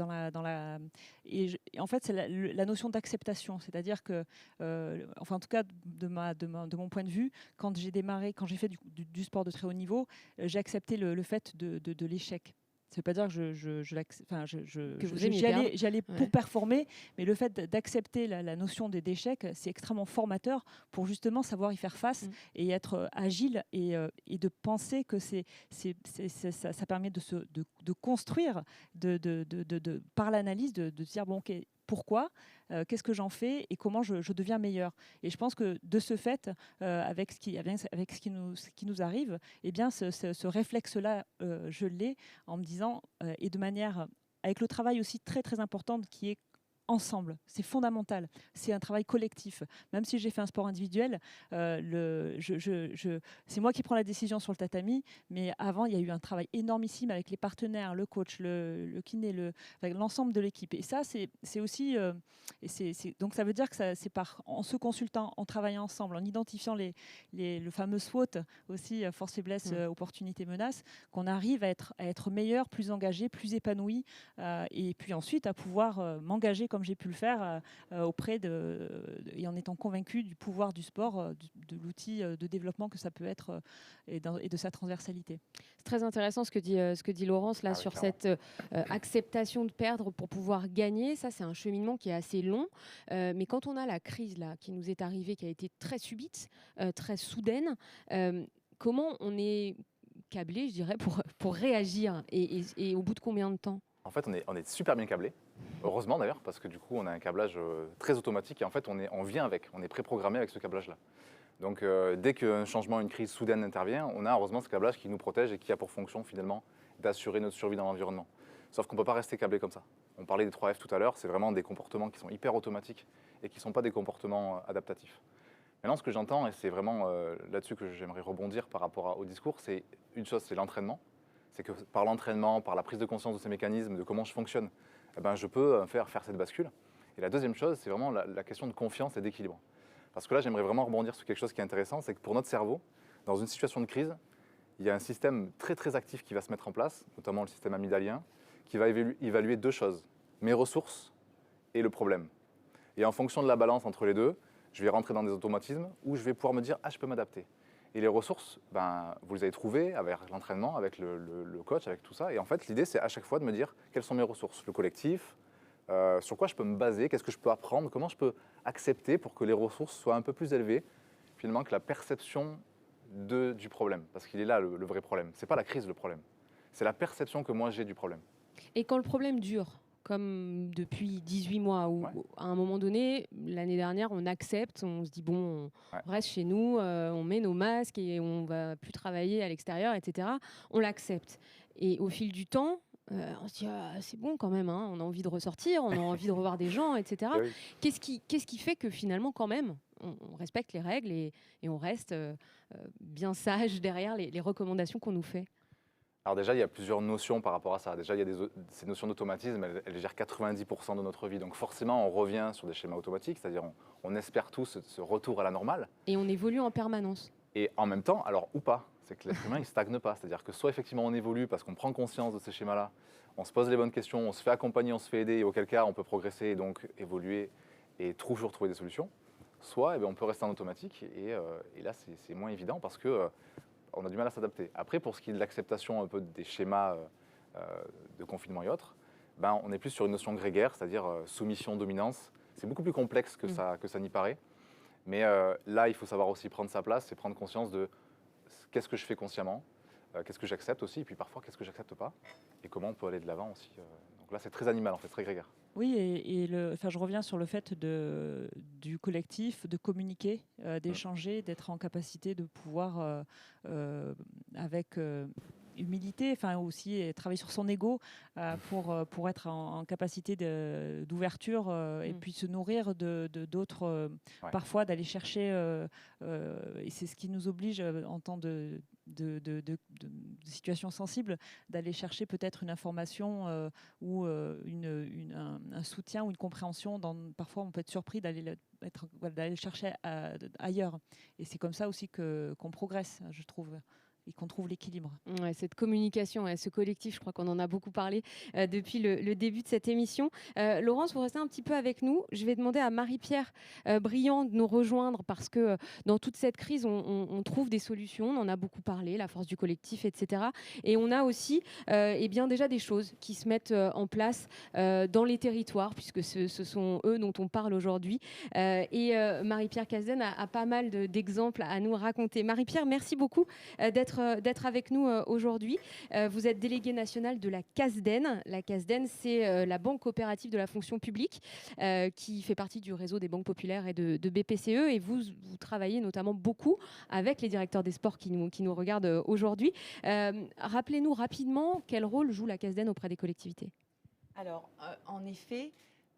et en fait c'est la notion d'acceptation, c'est-à-dire que enfin en tout cas de mon point de vue, quand j'ai fait du sport de très haut niveau, j'ai accepté le fait de l'échec. Ça ne veut pas dire que j'y allais pour performer, mais le fait d'accepter la notion d'échec, c'est extrêmement formateur pour justement savoir y faire face et être agile et de penser que ça permet de construire par l'analyse, de dire bon, ok, pourquoi, qu'est-ce que j'en fais et comment je deviens meilleur. Et je pense que de ce fait, avec ce qui nous arrive, eh bien, ce réflexe-là, je l'ai en me disant, et de manière, avec le travail aussi très très important qui est ensemble. C'est fondamental. C'est un travail collectif. Même si j'ai fait un sport individuel, c'est moi qui prends la décision sur le tatami, mais avant, il y a eu un travail énormissime avec les partenaires, le coach, le kiné, avec l'ensemble de l'équipe. Et ça, c'est aussi... donc ça veut dire que c'est en se consultant, en travaillant ensemble, en identifiant le fameux SWOT, aussi force, faiblesse, opportunité, menace, qu'on arrive à être meilleur, plus engagé, plus épanoui, et puis ensuite à pouvoir m'engager comme j'ai pu le faire et en étant convaincu du pouvoir du sport, de l'outil de développement que ça peut être et de sa transversalité. C'est très intéressant ce que dit Laurence là sur cette acceptation de perdre pour pouvoir gagner. Ça, c'est un cheminement qui est assez long. Mais quand on a la crise là, qui nous est arrivée, qui a été très subite, très soudaine, comment on est câblé, je dirais, pour réagir et au bout de combien de temps? En fait, on est super bien câblé. Heureusement d'ailleurs, parce que du coup, on a un câblage très automatique et en fait, on vient avec, on est préprogrammé avec ce câblage-là. Donc, dès qu'un changement, une crise soudaine intervient, on a heureusement ce câblage qui nous protège et qui a pour fonction finalement d'assurer notre survie dans l'environnement. Sauf qu'on ne peut pas rester câblé comme ça. On parlait des 3 F tout à l'heure, c'est vraiment des comportements qui sont hyper automatiques et qui ne sont pas des comportements adaptatifs. Maintenant, ce que j'entends, et c'est vraiment là-dessus que j'aimerais rebondir par rapport au discours, c'est une chose, c'est l'entraînement. C'est que par l'entraînement, par la prise de conscience de ces mécanismes, de comment je fonctionne, eh ben, je peux faire cette bascule. Et la deuxième chose, c'est vraiment la question de confiance et d'équilibre. Parce que là, j'aimerais vraiment rebondir sur quelque chose qui est intéressant, c'est que pour notre cerveau, dans une situation de crise, il y a un système très très actif qui va se mettre en place, notamment le système amygdalien, qui va évaluer 2 choses, mes ressources et le problème. Et en fonction de la balance entre les deux, je vais rentrer dans des automatismes où je vais pouvoir me dire « ah, je peux m'adapter ». Et les ressources, vous les avez trouvées avec l'entraînement, avec le coach, avec tout ça. Et en fait, l'idée, c'est à chaque fois de me dire quelles sont mes ressources, le collectif, sur quoi je peux me baser, qu'est-ce que je peux apprendre, comment je peux accepter pour que les ressources soient un peu plus élevées, finalement, que la perception du problème. Parce qu'il est là le vrai problème. Ce n'est pas la crise le problème, c'est la perception que moi j'ai du problème. Et quand le problème dure, comme depuis 18 mois, où à un moment donné, l'année dernière, on accepte, on se dit bon, on reste chez nous, on met nos masques et on va plus travailler à l'extérieur, etc. On l'accepte. Et au fil du temps, on se dit c'est bon quand même, hein, on a envie de ressortir, on a envie de revoir des gens, etc. Oui. Qu'est-ce qui fait que finalement quand même, on respecte les règles et on reste bien sage derrière les recommandations qu'on nous fait? Alors déjà, il y a plusieurs notions par rapport à ça. Déjà, il y a ces notions d'automatisme, elles gèrent 90% de notre vie. Donc forcément, on revient sur des schémas automatiques, c'est-à-dire on espère tous ce retour à la normale. Et on évolue en permanence. Et en même temps, alors ou pas, c'est que l'être humain, il ne stagne pas. C'est-à-dire que soit effectivement on évolue parce qu'on prend conscience de ces schémas-là, on se pose les bonnes questions, on se fait accompagner, on se fait aider, et auquel cas on peut progresser et donc évoluer et toujours trouver des solutions. Soit on peut rester en automatique et là, c'est moins évident parce que on a du mal à s'adapter. Après, pour ce qui est de l'acceptation un peu des schémas de confinement et autres, on est plus sur une notion grégaire, c'est-à-dire soumission, dominance. C'est beaucoup plus complexe que ça n'y paraît. Mais là, il faut savoir aussi prendre sa place et prendre conscience de qu'est-ce que je fais consciemment, qu'est-ce que j'accepte aussi, et puis parfois, qu'est-ce que j'accepte pas, et comment on peut aller de l'avant aussi. Donc là, c'est très animal, en fait, très grégaire. Oui, je reviens sur le fait du collectif, de communiquer, d'échanger, d'être en capacité de pouvoir, avec humilité, aussi travailler sur son ego pour être en capacité d'ouverture et puis se nourrir d'autres, parfois d'aller chercher, et c'est ce qui nous oblige en temps de situations sensibles, d'aller chercher peut-être une information ou un soutien ou une compréhension. Parfois, on peut être surpris d'aller chercher ailleurs. Et c'est comme ça aussi qu'on progresse, je trouve. Et qu'on trouve l'équilibre. Ouais, cette communication, ce collectif, je crois qu'on en a beaucoup parlé depuis le début de cette émission. Laurence, vous restez un petit peu avec nous. Je vais demander à Marie-Pierre Briand de nous rejoindre parce que dans toute cette crise, on trouve des solutions. On en a beaucoup parlé, la force du collectif, etc. Et on a aussi déjà des choses qui se mettent en place dans les territoires, puisque ce sont eux dont on parle aujourd'hui. Et Marie-Pierre Casden a pas mal d'exemples à nous raconter. Marie-Pierre, merci beaucoup d'être avec nous aujourd'hui. Vous êtes déléguée nationale de la CASDEN. La CASDEN, c'est la banque coopérative de la fonction publique qui fait partie du réseau des banques populaires et de BPCE. Et vous travaillez notamment beaucoup avec les directeurs des sports qui nous regardent aujourd'hui. Rappelez-nous rapidement quel rôle joue la CASDEN auprès des collectivités. Alors, en effet,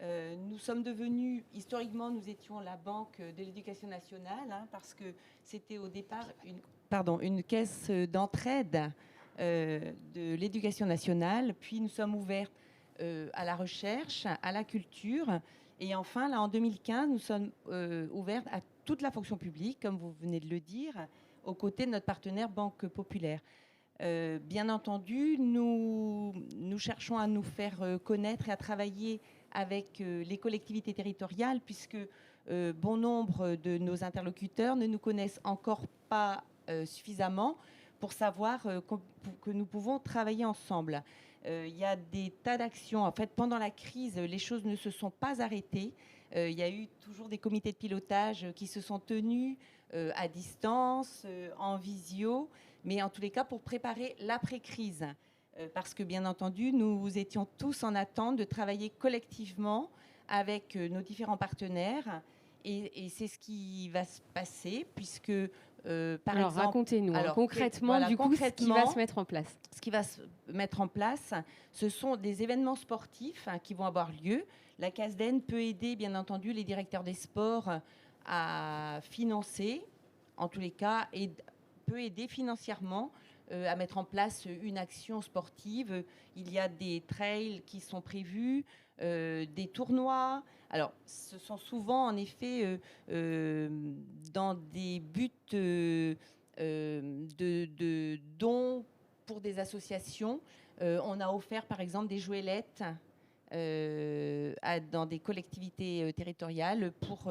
Nous sommes devenus, historiquement, nous étions la Banque de l'Éducation nationale, parce que c'était au départ une caisse d'entraide de l'Éducation nationale. Puis nous sommes ouverts à la recherche, à la culture. Et enfin, là, en 2015, nous sommes ouverts à toute la fonction publique, comme vous venez de le dire, aux côtés de notre partenaire Banque Populaire. Bien entendu, nous cherchons à nous faire connaître et à travailler avec les collectivités territoriales, puisque bon nombre de nos interlocuteurs ne nous connaissent encore pas suffisamment pour savoir que nous pouvons travailler ensemble. Il y a des tas d'actions. En fait, pendant la crise, les choses ne se sont pas arrêtées. Il y a eu toujours des comités de pilotage qui se sont tenus à distance, en visio, mais en tous les cas pour préparer l'après-crise. Parce que, bien entendu, nous étions tous en attente de travailler collectivement avec nos différents partenaires. Et c'est ce qui va se passer, puisque, par exemple... Racontez-nous concrètement, ce qui va se mettre en place. Ce qui va se mettre en place, ce sont des événements sportifs qui vont avoir lieu. La CASDEN peut aider, bien entendu, les directeurs des sports à financer, en tous les cas, et peut aider financièrement à mettre en place une action sportive. Il y a des trails qui sont prévus, des tournois. Alors, ce sont souvent, en effet, dans des buts de dons pour des associations. On a offert, par exemple, des jouelettes dans des collectivités territoriales pour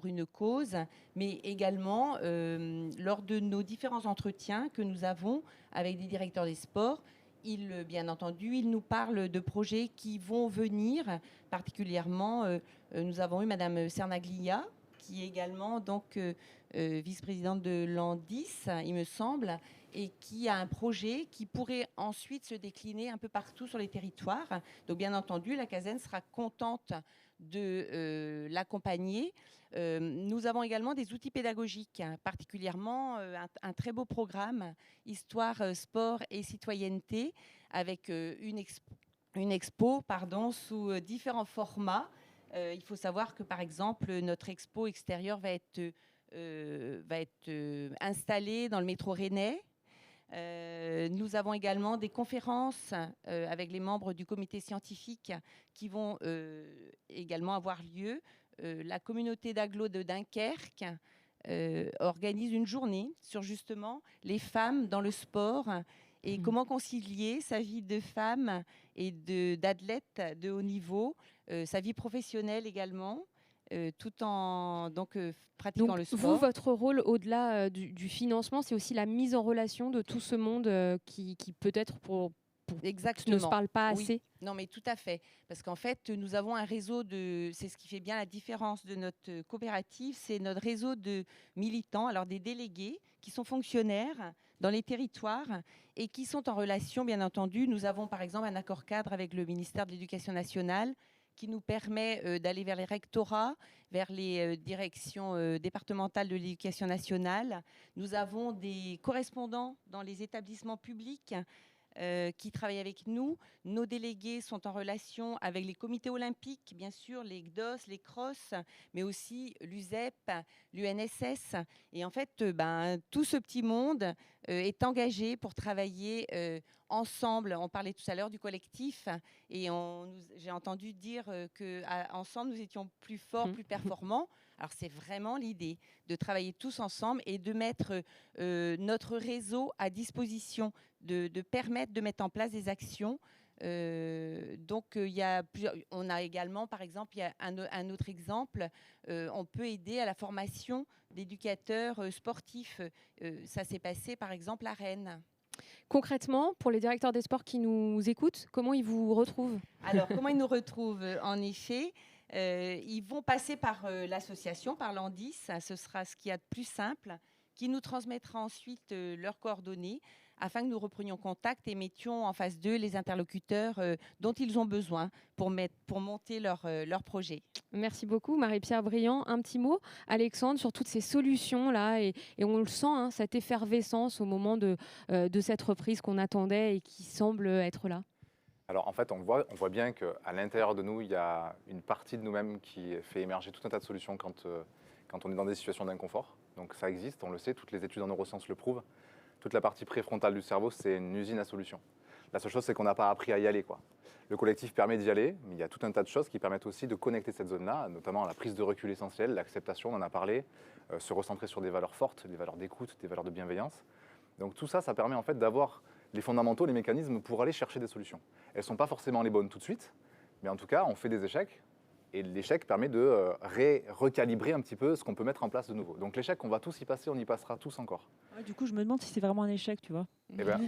une cause, mais également lors de nos différents entretiens que nous avons avec des directeurs des sports. Bien entendu, ils nous parlent de projets qui vont venir. Particulièrement, nous avons eu Madame Cernaglia, qui est également donc vice-présidente de l'Andis, il me semble, et qui a un projet qui pourrait ensuite se décliner un peu partout sur les territoires. Donc, bien entendu, la CASDEN sera contente de l'accompagner. Nous avons également des outils pédagogiques, particulièrement un très beau programme Histoire, Sport et Citoyenneté, avec une expo sous différents formats. Il faut savoir que, par exemple, notre expo extérieure va être installée dans le métro rennais. Nous avons également des conférences avec les membres du comité scientifique qui vont également avoir lieu. La communauté d'agglo de Dunkerque organise une journée sur justement les femmes dans le sport et comment concilier sa vie de femme et d'athlète de haut niveau, sa vie professionnelle également, tout en pratiquant le sport. Vous, votre rôle, au-delà du financement, c'est aussi la mise en relation de tout ce monde qui peut-être Exactement. ne se parle pas assez. Non, mais tout à fait. Parce qu'en fait, nous avons un réseau c'est ce qui fait bien la différence de notre coopérative, c'est notre réseau de militants, alors des délégués qui sont fonctionnaires dans les territoires et qui sont en relation, bien entendu. Nous avons par exemple un accord cadre avec le ministère de l'Éducation nationale qui nous permet d'aller vers les rectorats, vers les directions départementales de l'Éducation nationale. Nous avons des correspondants dans les établissements publics qui travaillent avec nous. Nos délégués sont en relation avec les comités olympiques, bien sûr, les GDOS, les CROSS, mais aussi l'USEP, l'UNSS. Et en fait, tout ce petit monde est engagé pour travailler ensemble. On parlait tout à l'heure du collectif et j'ai entendu dire qu'ensemble, nous étions plus forts, plus performants. Alors, c'est vraiment l'idée de travailler tous ensemble et de mettre notre réseau à disposition, de permettre de mettre en place des actions. Donc, on a également, par exemple, il y a un autre exemple, on peut aider à la formation d'éducateurs sportifs. Ça s'est passé, par exemple, à Rennes. Concrètement, pour les directeurs des sports qui nous écoutent, comment ils vous retrouvent ? Alors, comment ils nous retrouvent ? En effet, ils vont passer par l'association, par l'Andis. Ce sera ce qu'il y a de plus simple, qui nous transmettra ensuite leurs coordonnées afin que nous reprenions contact et mettions en face d'eux les interlocuteurs dont ils ont besoin pour monter leur projet. Merci beaucoup, Marie-Pierre Briand. Un petit mot, Alexandre, sur toutes ces solutions-là, et on le sent, cette effervescence au moment de cette reprise qu'on attendait et qui semble être là. Alors en fait, on voit bien qu'à l'intérieur de nous, il y a une partie de nous-mêmes qui fait émerger tout un tas de solutions quand on est dans des situations d'inconfort. Donc ça existe, on le sait, toutes les études en neurosciences le prouvent. Toute la partie préfrontale du cerveau, c'est une usine à solutions. La seule chose, c'est qu'on n'a pas appris à y aller, quoi. Le collectif permet d'y aller, mais il y a tout un tas de choses qui permettent aussi de connecter cette zone-là, notamment la prise de recul essentielle, l'acceptation, on en a parlé, se recentrer sur des valeurs fortes, des valeurs d'écoute, des valeurs de bienveillance. Donc tout ça, ça permet en fait d'avoir les fondamentaux, les mécanismes pour aller chercher des solutions. Elles ne sont pas forcément les bonnes tout de suite, mais en tout cas, on fait des échecs, et l'échec permet de recalibrer un petit peu ce qu'on peut mettre en place de nouveau. Donc l'échec, on va tous y passer, on y passera tous encore. Ouais, du coup, je me demande si c'est vraiment un échec, tu vois. Et ben,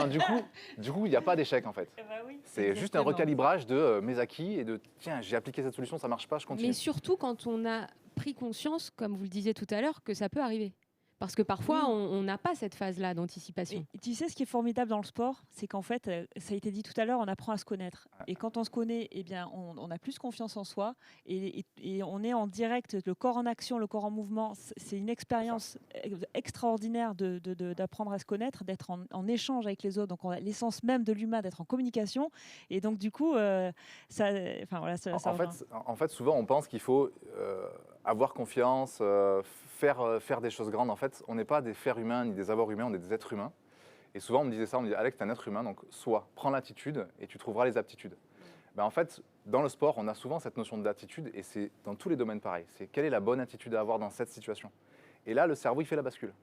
du coup, il n'y a pas d'échec en fait. Oui, C'est juste un recalibrage de mes acquis et de tiens, j'ai appliqué cette solution, ça marche pas, je continue. Mais surtout quand on a pris conscience, comme vous le disiez tout à l'heure, que ça peut arriver. Parce que parfois, Oui. on n'a pas cette phase-là d'anticipation. Et tu sais, ce qui est formidable dans le sport, c'est qu'en fait, ça a été dit tout à l'heure, on apprend à se connaître. Et quand on se connaît, eh bien, on a plus confiance en soi et on est en direct, le corps en action, le corps en mouvement. C'est une expérience extraordinaire d'apprendre à se connaître, d'être en échange avec les autres. Donc, on a l'essence même de l'humain, d'être en communication. Et donc, du coup, ça en fait, souvent, on pense qu'il faut avoir confiance, faire des choses grandes. En fait, on n'est pas des fers humains ni des avoirs humains, on est des êtres humains. Et souvent, on me disait ça, on me dit Alex, tu es un être humain, donc prends l'attitude et tu trouveras les aptitudes. Ben, en fait, dans le sport, on a souvent cette notion d'attitude et c'est dans tous les domaines pareil. C'est quelle est la bonne attitude à avoir dans cette situation. Et là, le cerveau, il fait la bascule.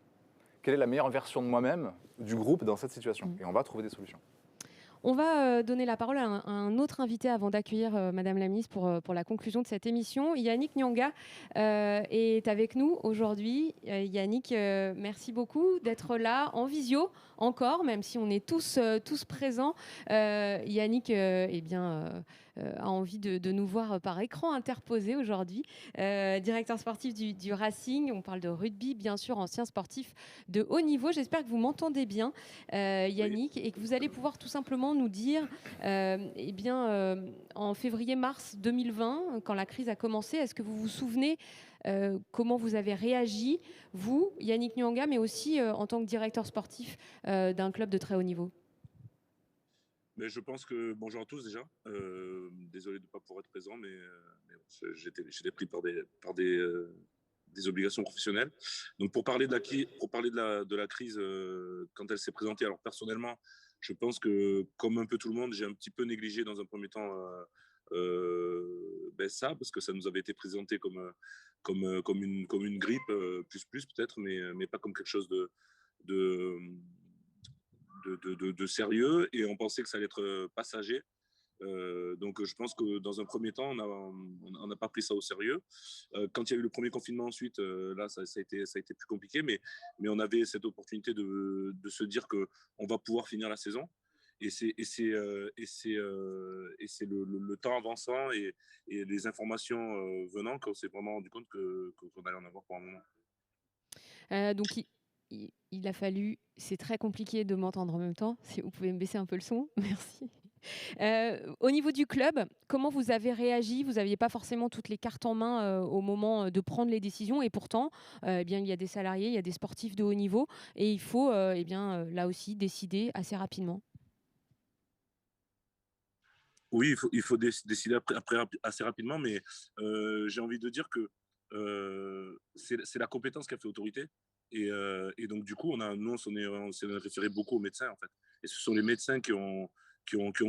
Quelle est la meilleure version de moi-même, du groupe, dans cette situation. Et on va trouver des solutions. On va donner la parole à un autre invité avant d'accueillir Madame la ministre pour la conclusion de cette émission. Yannick Nyanga est avec nous aujourd'hui. Yannick, merci beaucoup d'être là en visio encore, même si on est tous présents. Yannick a envie de nous voir par écran interposé aujourd'hui. Directeur sportif du Racing, on parle de rugby, bien sûr, ancien sportif de haut niveau. J'espère que vous m'entendez bien, Yannick, oui. Et que vous allez pouvoir tout simplement nous dire, en février-mars 2020, quand la crise a commencé, est-ce que vous vous souvenez comment vous avez réagi, vous, Yannick Nyanga, mais aussi en tant que directeur sportif d'un club de très haut niveau? Mais je pense que, bonjour à tous déjà, désolé de ne pas pouvoir être présent, mais j'étais pris par des obligations professionnelles. Donc pour parler de la crise quand elle s'est présentée, alors personnellement, je pense que comme un peu tout le monde, j'ai un petit peu négligé dans un premier temps ça, parce que ça nous avait été présenté comme une grippe, plus peut-être, mais pas comme quelque chose de sérieux, et on pensait que ça allait être passager. Donc je pense que dans un premier temps, on n'a pas pris ça au sérieux. Quand il y a eu le premier confinement ensuite, là, ça a été plus compliqué, mais on avait cette opportunité de se dire qu'on va pouvoir finir la saison. Et c'est le temps avançant et les informations venant qu'on s'est vraiment rendu compte qu'on allait en avoir pour un moment. Donc il a fallu, c'est très compliqué de m'entendre en même temps, si vous pouvez me baisser un peu le son, merci. Au niveau du club, comment vous avez réagi? Vous n'aviez pas forcément toutes les cartes en main au moment de prendre les décisions, et pourtant, il y a des salariés, il y a des sportifs de haut niveau, et il faut là aussi décider assez rapidement. Oui, il faut décider après assez rapidement, mais j'ai envie de dire que c'est la compétence qui a fait autorité. Et donc, du coup, on s'est référé beaucoup aux médecins, en fait. Et ce sont les médecins qui ont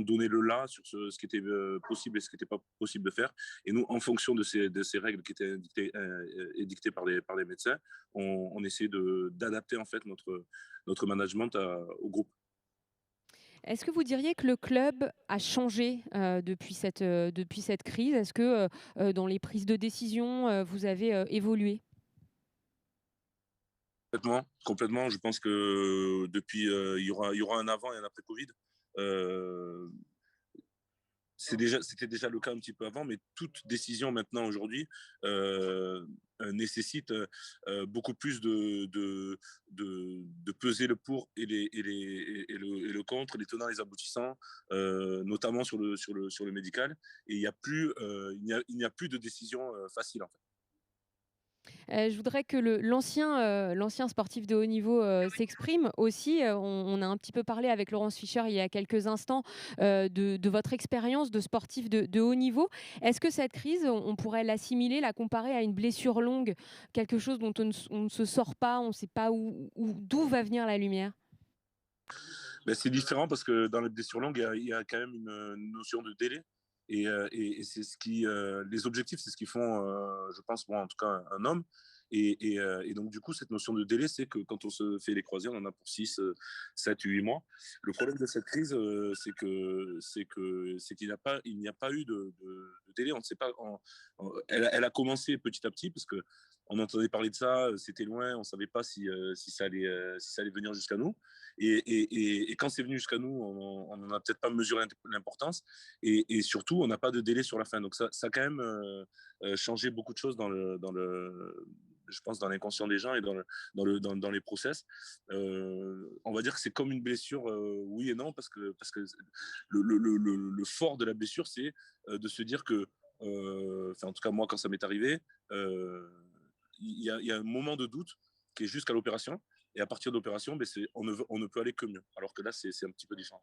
donné le là sur ce qui était possible et ce qui n'était pas possible de faire. Et nous, en fonction de ces règles qui étaient édictées par les médecins, on essayait d'adapter en fait notre management au groupe. Est-ce que vous diriez que le club a changé depuis cette crise? Est-ce que dans les prises de décision, vous avez évolué? Complètement. Je pense que depuis, il y aura un avant et un après Covid. C'était déjà le cas un petit peu avant, mais toute décision maintenant aujourd'hui nécessite beaucoup plus de peser le pour et le contre, les tenants et les aboutissants, notamment sur le médical. Et il n'y a plus de décision facile en fait. Je voudrais que l'ancien sportif de haut niveau s'exprime aussi. On a un petit peu parlé avec Laurence Fischer il y a quelques instants de votre expérience de sportif de haut niveau. Est-ce que cette crise, on pourrait l'assimiler, la comparer à une blessure longue, quelque chose dont on ne se sort pas, on ne sait pas d'où va venir la lumière? Ben, c'est différent parce que dans les blessures longues, il y a quand même une notion de délai. Et c'est ce qui, les objectifs, c'est ce qui font, je pense, moi en tout cas, un homme. Et donc, du coup, cette notion de délai, c'est que quand on se fait les croisés, on en a pour 6, 7, 8 mois. Le problème de cette crise, c'est qu'il n'y a pas eu de délai. On ne sait pas. Elle a commencé petit à petit parce que on entendait parler de ça, c'était loin, on ne savait pas si ça allait venir jusqu'à nous. Et quand c'est venu jusqu'à nous, on n'en a peut-être pas mesuré l'importance. Et surtout, on n'a pas de délai sur la fin. Donc ça a quand même changé beaucoup de choses je pense, dans l'inconscient des gens et dans les process. On va dire que c'est comme une blessure, oui et non, parce que le fort de la blessure, c'est de se dire que, en tout cas moi, quand ça m'est arrivé, il y a un moment de doute qui est jusqu'à l'opération. Et à partir de l'opération, ben on ne peut aller que mieux. Alors que là, c'est un petit peu différent.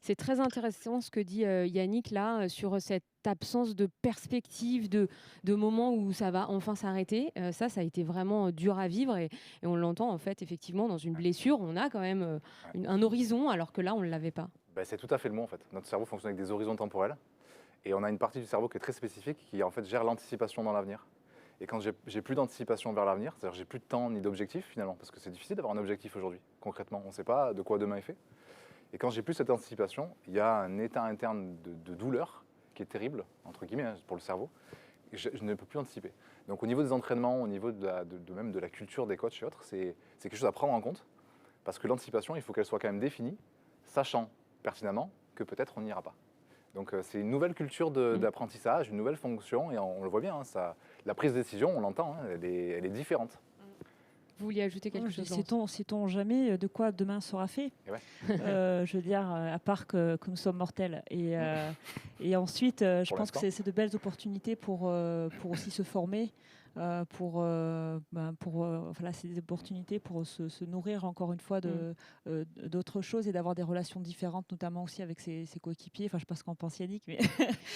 C'est très intéressant ce que dit Yannick là sur cette absence de perspective, de moment où ça va enfin s'arrêter. Ça a été vraiment dur à vivre et on l'entend en fait effectivement dans une blessure, on a quand même un horizon alors que là on ne l'avait pas. Ben, c'est tout à fait le mot en fait. Notre cerveau fonctionne avec des horizons temporels et on a une partie du cerveau qui est très spécifique qui en fait gère l'anticipation dans l'avenir. Et quand j'ai plus d'anticipation vers l'avenir, c'est-à-dire j'ai plus de temps ni d'objectif finalement, parce que c'est difficile d'avoir un objectif aujourd'hui, concrètement, on ne sait pas de quoi demain est fait. Et quand j'ai plus cette anticipation, il y a un état interne de douleur qui est terrible, entre guillemets, pour le cerveau. Et je ne peux plus anticiper. Donc au niveau des entraînements, au niveau même de la culture des coachs et autres, c'est quelque chose à prendre en compte, parce que l'anticipation, il faut qu'elle soit quand même définie, sachant pertinemment que peut-être on n'ira pas. Donc c'est une nouvelle culture d'apprentissage, une nouvelle fonction, et on le voit bien, hein, la prise de décision, on l'entend, hein, elle est différente. Vous vouliez ajouter quelque chose? Sait-on jamais de quoi demain sera fait? Je veux dire, à part que nous sommes mortels. Et ensuite, je pense que c'est de belles opportunités pour aussi se former. Voilà, c'est des opportunités pour se nourrir encore une fois d'autres choses et d'avoir des relations différentes, notamment aussi avec ses coéquipiers. Enfin, je ne sais pas ce qu'en pense Yannick, mais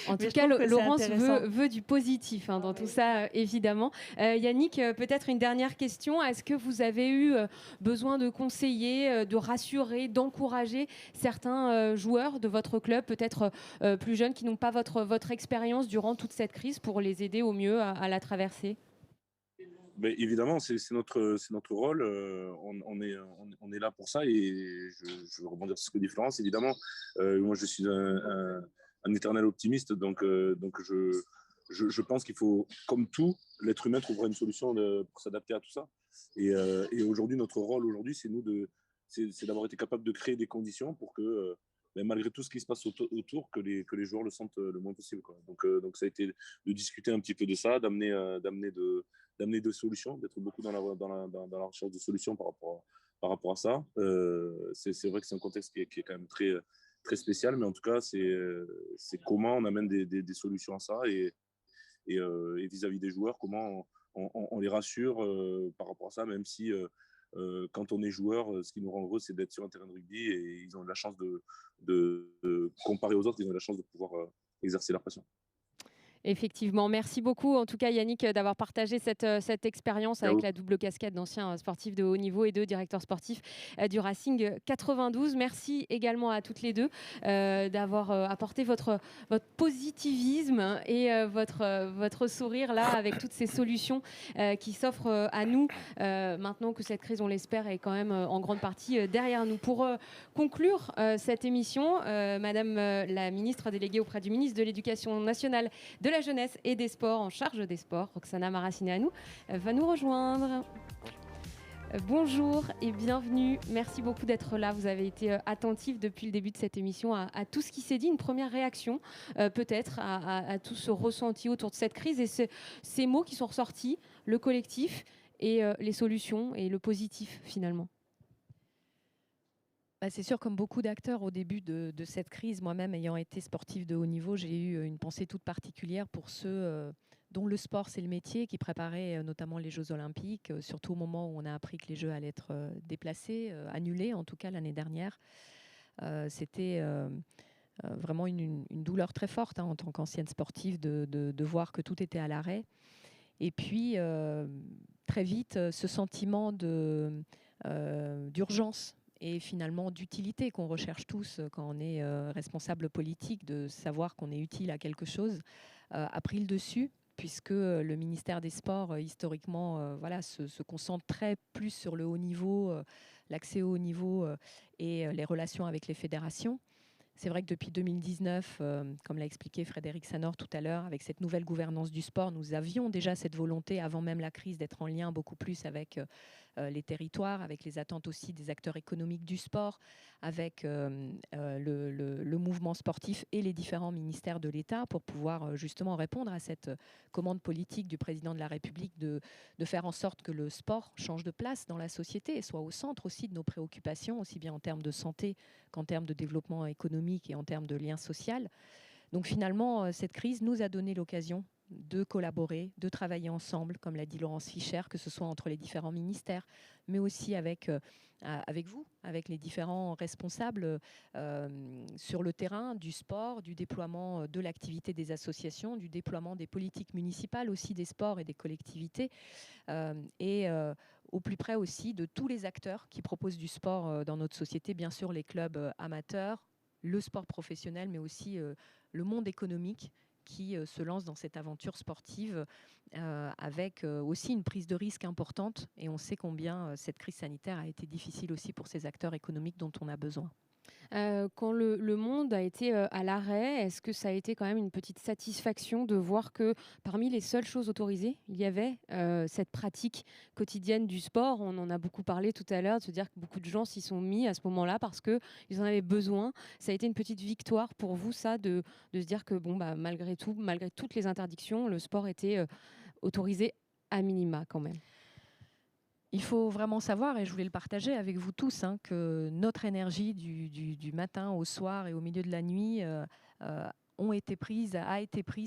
en tout cas, Laurence veut du positif dans tout ça, évidemment. Yannick, peut-être une dernière question. Est-ce que vous avez eu besoin de conseiller, de rassurer, d'encourager certains joueurs de votre club, peut-être plus jeunes, qui n'ont pas votre expérience durant toute cette crise pour les aider au mieux à la traverser? Mais évidemment, c'est notre rôle. On est là pour ça. Et je veux rebondir sur ce que dit Florence. Évidemment, moi, je suis un éternel optimiste. Donc je pense qu'il faut, comme tout, l'être humain trouvera une solution pour s'adapter à tout ça. Et aujourd'hui, notre rôle, c'est d'avoir été capable de créer des conditions pour que, malgré tout ce qui se passe autour, que les joueurs le sentent le moins possible, quoi. Donc ça a été de discuter un petit peu de ça, d'amener des solutions, d'être beaucoup dans la recherche de solutions par rapport à ça. C'est vrai que c'est un contexte qui est quand même très, très spécial, mais en tout cas, c'est comment on amène des solutions à ça et vis-à-vis des joueurs, comment on les rassure par rapport à ça, même si quand on est joueur, ce qui nous rend heureux, c'est d'être sur un terrain de rugby et ils ont la chance de comparer aux autres, ils ont la chance de pouvoir exercer leur passion. Effectivement, merci beaucoup en tout cas Yannick d'avoir partagé cette expérience avec la double casquette d'ancien sportif de haut niveau et de directeur sportif du Racing 92. Merci également à toutes les deux d'avoir apporté votre positivisme et votre sourire là avec toutes ces solutions qui s'offrent à nous maintenant que cette crise, on l'espère, est quand même en grande partie derrière nous. Pour conclure cette émission, Madame la ministre déléguée auprès du ministre de l'Éducation nationale, de la jeunesse et des sports, en charge des sports, Roxana Maracineanu, va nous rejoindre. Bonjour et bienvenue. Merci beaucoup d'être là. Vous avez été attentif depuis le début de cette émission à tout ce qui s'est dit. Une première réaction peut-être à tout ce ressenti autour de cette crise et ces mots qui sont ressortis, le collectif et les solutions et le positif finalement. C'est sûr, comme beaucoup d'acteurs au début de cette crise, moi-même ayant été sportive de haut niveau, j'ai eu une pensée toute particulière pour ceux dont le sport c'est le métier, qui préparaient notamment les Jeux Olympiques, surtout au moment où on a appris que les Jeux allaient être déplacés, annulés en tout cas l'année dernière. C'était vraiment une douleur très forte en tant qu'ancienne sportive de voir que tout était à l'arrêt. Et puis très vite, ce sentiment d'urgence et finalement d'utilité qu'on recherche tous quand on est responsable politique, de savoir qu'on est utile à quelque chose, a pris le dessus, puisque le ministère des Sports, historiquement, se concentre très plus sur le haut niveau, l'accès au haut niveau et les relations avec les fédérations. C'est vrai que depuis 2019, comme l'a expliqué Frédéric Sanor tout à l'heure, avec cette nouvelle gouvernance du sport, nous avions déjà cette volonté, avant même la crise, d'être en lien beaucoup plus avec les territoires, avec les attentes aussi des acteurs économiques du sport, avec le mouvement sportif et les différents ministères de l'État pour pouvoir justement répondre à cette commande politique du président de la République de faire en sorte que le sport change de place dans la société et soit au centre aussi de nos préoccupations, aussi bien en termes de santé qu'en termes de développement économique et en termes de lien social. Donc finalement, cette crise nous a donné l'occasion de collaborer, de travailler ensemble, comme l'a dit Laurence Fischer, que ce soit entre les différents ministères, mais aussi avec vous, avec les différents responsables sur le terrain du sport, du déploiement de l'activité des associations, du déploiement des politiques municipales aussi des sports et des collectivités, et au plus près aussi de tous les acteurs qui proposent du sport dans notre société, bien sûr les clubs amateurs, le sport professionnel, mais aussi le monde économique qui se lance dans cette aventure sportive avec aussi une prise de risque importante. Et on sait combien cette crise sanitaire a été difficile aussi pour ces acteurs économiques dont on a besoin. Quand le monde a été à l'arrêt, est-ce que ça a été quand même une petite satisfaction de voir que parmi les seules choses autorisées, il y avait cette pratique quotidienne du sport? On en a beaucoup parlé tout à l'heure, de se dire que beaucoup de gens s'y sont mis à ce moment-là parce qu'ils en avaient besoin. Ça a été une petite victoire pour vous, ça, de se dire que malgré tout, malgré toutes les interdictions, le sport était autorisé à minima quand même. Il faut vraiment savoir, et je voulais le partager avec vous tous, que notre énergie du matin au soir et au milieu de la nuit a été prise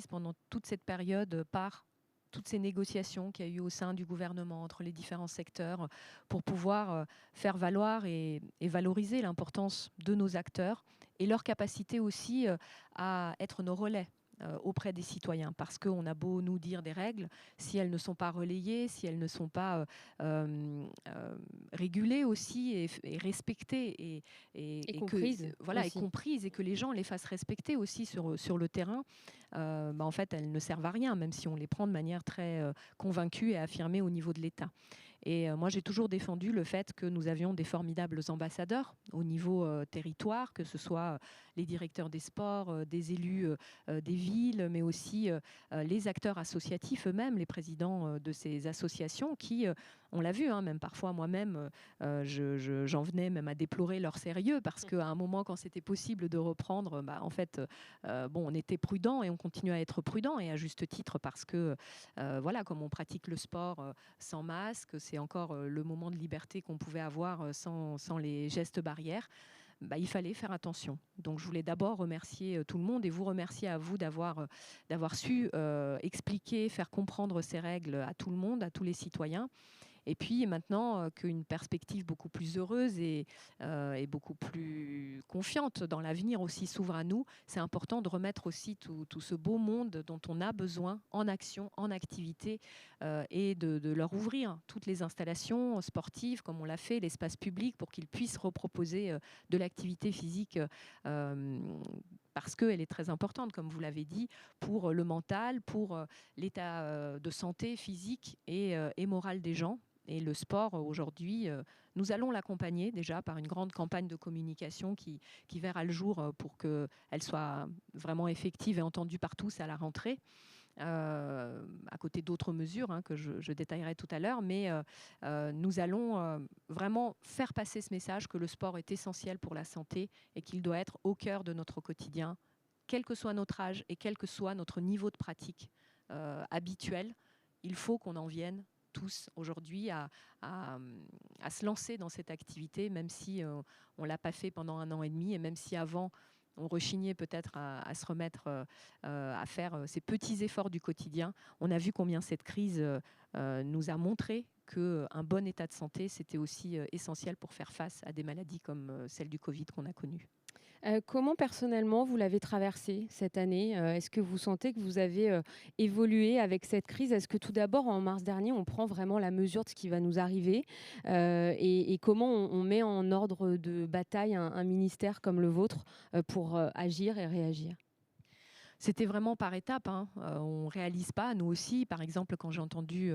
pendant toute cette période par toutes ces négociations qu'il y a eu au sein du gouvernement entre les différents secteurs pour pouvoir faire valoir et valoriser l'importance de nos acteurs et leur capacité aussi à être nos relais auprès des citoyens, parce qu'on a beau nous dire des règles, si elles ne sont pas relayées, si elles ne sont pas régulées aussi et respectées et comprises, et comprises, et que les gens les fassent respecter aussi sur le terrain, en fait elles ne servent à rien, même si on les prend de manière très convaincue et affirmée au niveau de l'État. Et moi, j'ai toujours défendu le fait que nous avions des formidables ambassadeurs au niveau territoire, que ce soit les directeurs des sports, des élus des villes, mais aussi les acteurs associatifs eux-mêmes, les présidents de ces associations qui, on l'a vu, même parfois moi-même, j'en venais même à déplorer leur sérieux parce qu'à un moment, quand c'était possible de reprendre, en fait, on était prudent et on continue à être prudent et à juste titre parce que, comme on pratique le sport sans masque, c'est encore le moment de liberté qu'on pouvait avoir sans les gestes barrières. Il fallait faire attention. Donc je voulais d'abord remercier tout le monde et vous remercier à vous d'avoir su expliquer, faire comprendre ces règles à tout le monde, à tous les citoyens. Et puis maintenant qu'une perspective beaucoup plus heureuse et beaucoup plus confiante dans l'avenir aussi s'ouvre à nous, c'est important de remettre aussi tout ce beau monde dont on a besoin en action, en activité, et de leur ouvrir toutes les installations sportives, comme on l'a fait, l'espace public, pour qu'ils puissent reproposer de l'activité physique parce qu'elle est très importante, comme vous l'avez dit, pour le mental, pour l'état de santé physique et moral des gens. Et le sport, aujourd'hui, nous allons l'accompagner déjà par une grande campagne de communication qui verra le jour pour qu'elle soit vraiment effective et entendue par tous à la rentrée, à côté d'autres mesures que je détaillerai tout à l'heure. Mais nous allons vraiment faire passer ce message que le sport est essentiel pour la santé et qu'il doit être au cœur de notre quotidien, quel que soit notre âge et quel que soit notre niveau de pratique habituel. Il faut qu'on en vienne tous aujourd'hui à se lancer dans cette activité, même si on ne l'a pas fait pendant 1 an et demi, et même si avant, on rechignait peut-être à se remettre à faire ces petits efforts du quotidien. On a vu combien cette crise nous a montré qu'un bon état de santé, c'était aussi essentiel pour faire face à des maladies comme celle du Covid qu'on a connue. Comment personnellement vous l'avez traversée cette année? Est-ce que vous sentez que vous avez évolué avec cette crise? Est-ce que tout d'abord, en mars dernier, on prend vraiment la mesure de ce qui va nous arriver? Et comment on met en ordre de bataille un ministère comme le vôtre pour agir et réagir? C'était vraiment par étapes. On ne réalise pas, nous aussi. Par exemple, quand j'ai entendu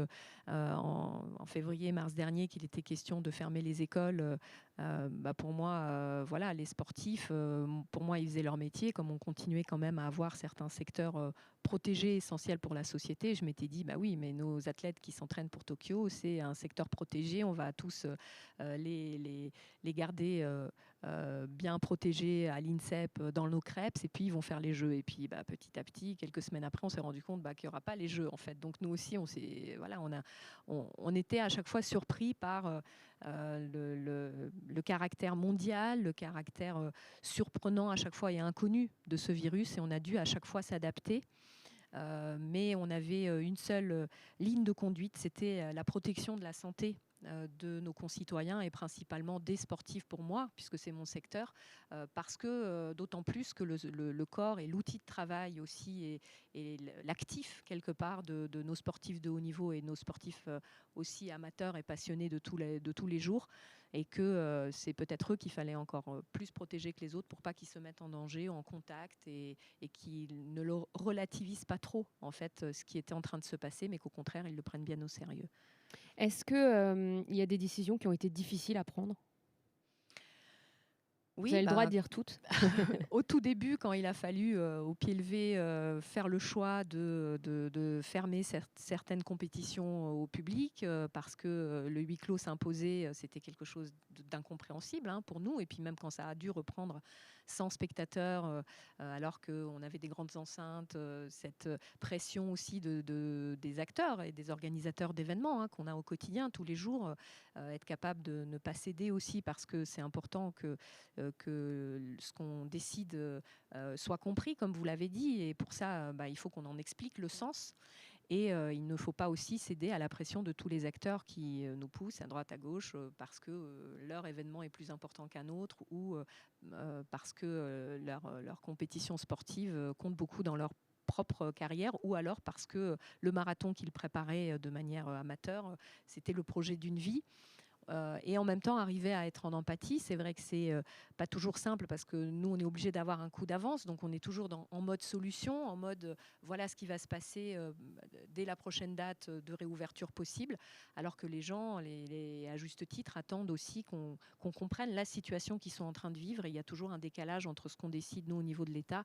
en février, mars dernier qu'il était question de fermer les écoles, pour moi, voilà, les sportifs, pour moi, ils faisaient leur métier. Comme on continuait quand même à avoir certains secteurs protégés, essentiels pour la société, je m'étais dit, bah oui, mais nos athlètes qui s'entraînent pour Tokyo, c'est un secteur protégé. On va tous les garder bien protégés à l'INSEP dans nos crêpes, et puis ils vont faire les jeux. Et puis petit à petit, quelques semaines après, on s'est rendu compte qu'il n'y aura pas les jeux en fait. Donc nous aussi, on était à chaque fois surpris par le caractère mondial, le caractère surprenant à chaque fois et inconnu de ce virus, et on a dû à chaque fois s'adapter. Mais on avait une seule ligne de conduite, c'était la protection de la santé de nos concitoyens et principalement des sportifs pour moi, puisque c'est mon secteur, parce que d'autant plus que le corps est l'outil de travail aussi et l'actif quelque part de nos sportifs de haut niveau et nos sportifs aussi amateurs et passionnés de tous les jours, et que c'est peut-être eux qu'il fallait encore plus protéger que les autres pour pas qu'ils se mettent en danger, en contact, et qu'ils ne le relativisent pas trop en fait ce qui était en train de se passer, mais qu'au contraire ils le prennent bien au sérieux. Est-ce qu'il y a des décisions qui ont été difficiles à prendre? Oui, vous avez le droit de dire toutes. Au tout début, quand il a fallu, au pied levé, faire le choix de fermer certaines compétitions au public, parce que le huis clos s'imposait, c'était quelque chose d'incompréhensible pour nous. Et puis même quand ça a dû reprendre sans spectateurs, alors qu'on avait des grandes enceintes, cette pression aussi des acteurs et des organisateurs d'événements qu'on a au quotidien, tous les jours, être capable de ne pas céder aussi, parce que c'est important que ce qu'on décide soit compris, comme vous l'avez dit. Et pour ça, il faut qu'on en explique le sens. Et il ne faut pas aussi céder à la pression de tous les acteurs qui nous poussent à droite, à gauche, parce que leur événement est plus important qu'un autre, ou parce que leur compétition sportive compte beaucoup dans leur propre carrière, ou alors parce que le marathon qu'ils préparaient de manière amateur, c'était le projet d'une vie. Et en même temps, arriver à être en empathie, c'est vrai que c'est pas toujours simple, parce que nous, on est obligé d'avoir un coup d'avance, donc on est toujours en mode solution, en mode voilà ce qui va se passer dès la prochaine date de réouverture possible, alors que les gens, à juste titre, attendent aussi qu'on comprenne la situation qu'ils sont en train de vivre, et il y a toujours un décalage entre ce qu'on décide, nous, au niveau de l'État,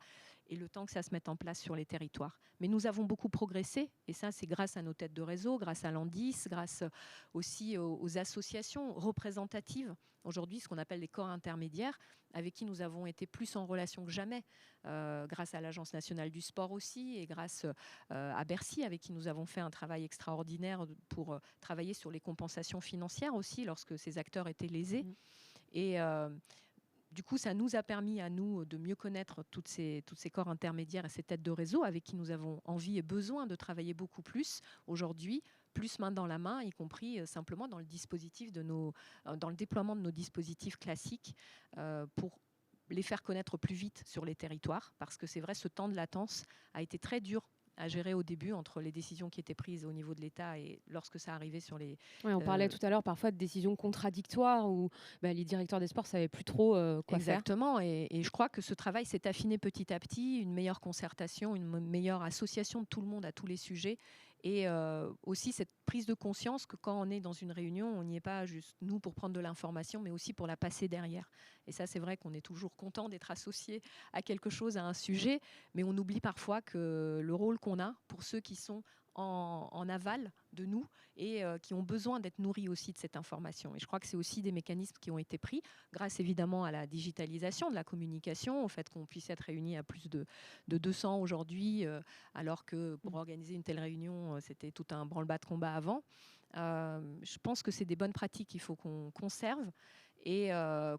et le temps que ça se mette en place sur les territoires. Mais nous avons beaucoup progressé, et ça, c'est grâce à nos têtes de réseau, grâce à l'Andis, grâce aussi aux associations représentatives, aujourd'hui ce qu'on appelle les corps intermédiaires, avec qui nous avons été plus en relation que jamais, grâce à l'Agence nationale du sport aussi, et grâce à Bercy, avec qui nous avons fait un travail extraordinaire pour travailler sur les compensations financières aussi, lorsque ces acteurs étaient lésés. Et du coup, ça nous a permis à nous de mieux connaître tous ces corps intermédiaires et ces têtes de réseau avec qui nous avons envie et besoin de travailler beaucoup plus aujourd'hui, plus main dans la main, y compris simplement dans le dispositif dans le déploiement de nos dispositifs classiques, pour les faire connaître plus vite sur les territoires, parce que c'est vrai, ce temps de latence a été très dur à gérer au début, entre les décisions qui étaient prises au niveau de l'État et lorsque ça arrivait sur les... Oui, on parlait tout à l'heure parfois de décisions contradictoires, où les directeurs des sports ne savaient plus trop quoi faire. Exactement, et je crois que ce travail s'est affiné petit à petit, une meilleure concertation, une meilleure association de tout le monde à tous les sujets, et aussi cette prise de conscience que quand on est dans une réunion, on n'y est pas juste nous pour prendre de l'information, mais aussi pour la passer derrière. Et ça, c'est vrai qu'on est toujours content d'être associé à quelque chose, à un sujet, mais on oublie parfois que le rôle qu'on a pour ceux qui sont en aval de nous et qui ont besoin d'être nourris aussi de cette information. Et je crois que c'est aussi des mécanismes qui ont été pris grâce évidemment à la digitalisation de la communication, au fait qu'on puisse être réunis à plus de 200 aujourd'hui, alors que pour organiser une telle réunion, c'était tout un branle-bas de combat avant. Je pense que c'est des bonnes pratiques qu'il faut qu'on conserve et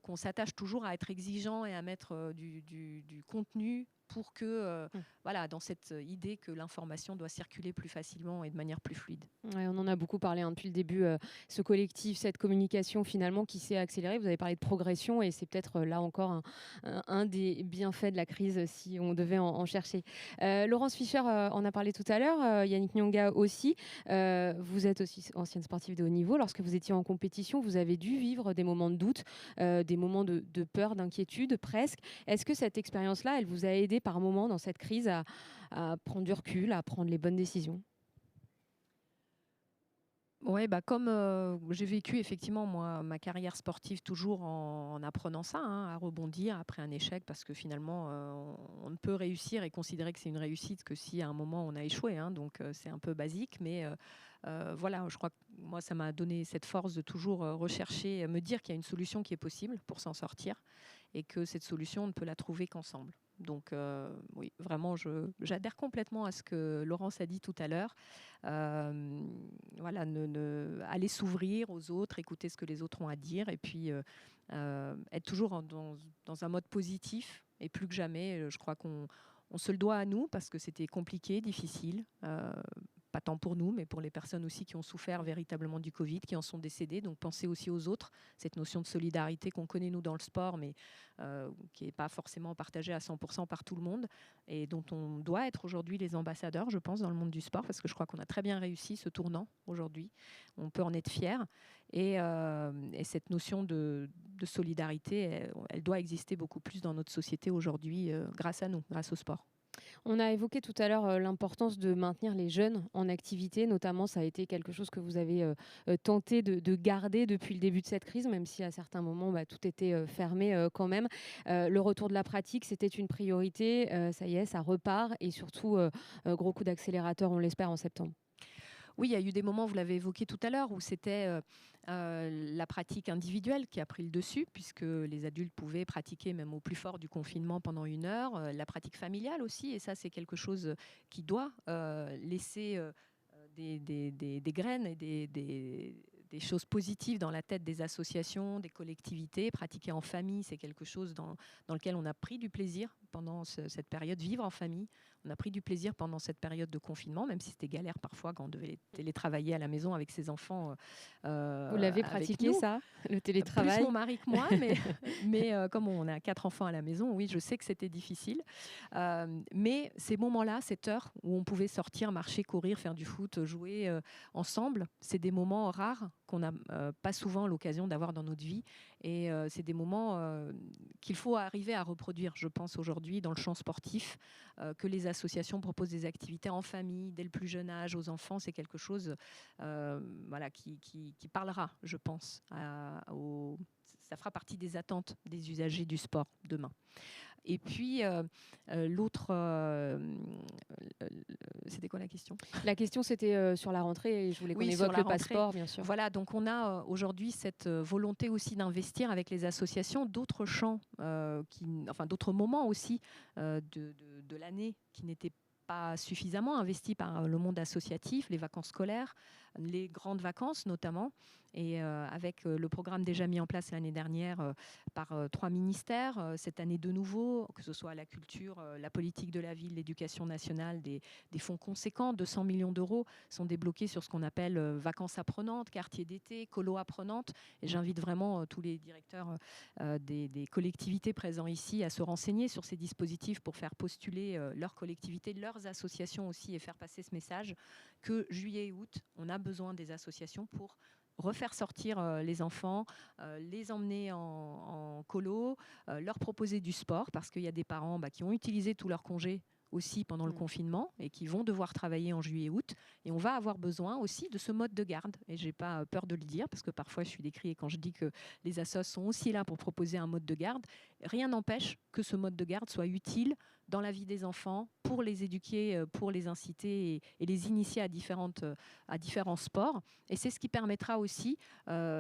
qu'on s'attache toujours à être exigeant et à mettre du contenu pour que, voilà, dans cette idée que l'information doit circuler plus facilement et de manière plus fluide. Ouais, on en a beaucoup parlé depuis le début, ce collectif, cette communication finalement qui s'est accélérée. Vous avez parlé de progression et c'est peut-être là encore un des bienfaits de la crise si on devait en chercher. Laurence Fischer en a parlé tout à l'heure, Yannick Nyonga aussi. Vous êtes aussi ancienne sportive de haut niveau. Lorsque vous étiez en compétition, vous avez dû vivre des moments de doute, des moments de peur, d'inquiétude presque. Est-ce que cette expérience-là, elle vous a aidé par moment dans cette crise à prendre du recul, à prendre les bonnes décisions? Oui, comme j'ai vécu effectivement moi, ma carrière sportive toujours en apprenant ça, hein, à rebondir après un échec, parce que finalement, on ne peut réussir et considérer que c'est une réussite que si à un moment on a échoué. Hein, donc c'est un peu basique, mais voilà, je crois que moi, ça m'a donné cette force de toujours rechercher, me dire qu'il y a une solution qui est possible pour s'en sortir et que cette solution, on ne peut la trouver qu'ensemble. Donc oui, vraiment, j'adhère complètement à ce que Laurence a dit tout à l'heure. Voilà, aller s'ouvrir aux autres, écouter ce que les autres ont à dire et puis être toujours dans un mode positif. Et plus que jamais, je crois qu'on se le doit à nous parce que c'était compliqué, difficile. Pas tant pour nous, mais pour les personnes aussi qui ont souffert véritablement du Covid, qui en sont décédées. Donc pensez aussi aux autres, cette notion de solidarité qu'on connaît nous dans le sport, mais qui n'est pas forcément partagée à 100% par tout le monde, et dont on doit être aujourd'hui les ambassadeurs, je pense, dans le monde du sport, parce que je crois qu'on a très bien réussi ce tournant aujourd'hui. On peut en être fier. Et cette notion de solidarité, elle doit exister beaucoup plus dans notre société aujourd'hui, grâce à nous, grâce au sport. On a évoqué tout à l'heure l'importance de maintenir les jeunes en activité. Notamment, ça a été quelque chose que vous avez tenté de garder depuis le début de cette crise, même si à certains moments, tout était fermé quand même. Le retour de la pratique, c'était une priorité. Ça y est, ça repart. Et surtout, gros coup d'accélérateur, on l'espère, en septembre. Oui, il y a eu des moments, vous l'avez évoqué tout à l'heure, où c'était la pratique individuelle qui a pris le dessus, puisque les adultes pouvaient pratiquer même au plus fort du confinement pendant 1 heure. La pratique familiale aussi, et ça c'est quelque chose qui doit laisser des graines et des choses positives dans la tête des associations, des collectivités. Pratiquer en famille, c'est quelque chose dans lequel on a pris du plaisir pendant cette période. Vivre en famille, on a pris du plaisir pendant cette période de confinement, même si c'était galère parfois quand on devait télétravailler à la maison avec ses enfants. Vous l'avez pratiqué, ça, le télétravail? Plus mon mari que moi, mais comme on a 4 enfants à la maison, oui, je sais que c'était difficile. Mais ces moments-là, cette heure où on pouvait sortir, marcher, courir, faire du foot, jouer ensemble, c'est des moments rares qu'on n'a pas souvent l'occasion d'avoir dans notre vie. Et c'est des moments qu'il faut arriver à reproduire, je pense, aujourd'hui dans le champ sportif, que les associations proposent des activités en famille, dès le plus jeune âge, aux enfants. C'est quelque chose voilà, qui parlera, je pense, ça fera partie des attentes des usagers du sport demain. Et puis, l'autre... c'était quoi la question? La question, c'était sur la rentrée, et je voulais qu'on évoque le passeport, bien sûr. Voilà, donc on a aujourd'hui cette volonté aussi d'investir avec les associations d'autres champs, d'autres moments aussi de l'année qui n'étaient pas suffisamment investis par le monde associatif, les vacances scolaires, les grandes vacances notamment. Et avec le programme déjà mis en place l'année dernière par 3 ministères, cette année de nouveau, que ce soit la culture, la politique de la ville, l'éducation nationale, des fonds conséquents, 200 millions d'euros sont débloqués sur ce qu'on appelle vacances apprenantes, quartier d'été, colo apprenantes. Et j'invite vraiment tous les directeurs des collectivités présents ici à se renseigner sur ces dispositifs pour faire postuler leurs collectivités, leurs associations aussi, et faire passer ce message que juillet et août, on a besoin des associations pour refaire sortir les enfants, les emmener en colo, leur proposer du sport, parce qu'il y a des parents qui ont utilisé tous leurs congés aussi pendant le confinement et qui vont devoir travailler en juillet-août. Et on va avoir besoin aussi de ce mode de garde. Et je n'ai pas peur de le dire, parce que parfois je suis décriée quand je dis que les assos sont aussi là pour proposer un mode de garde. Rien n'empêche que ce mode de garde soit utile dans la vie des enfants, pour les éduquer, pour les inciter et les initier à différents sports. Et c'est ce qui permettra aussi,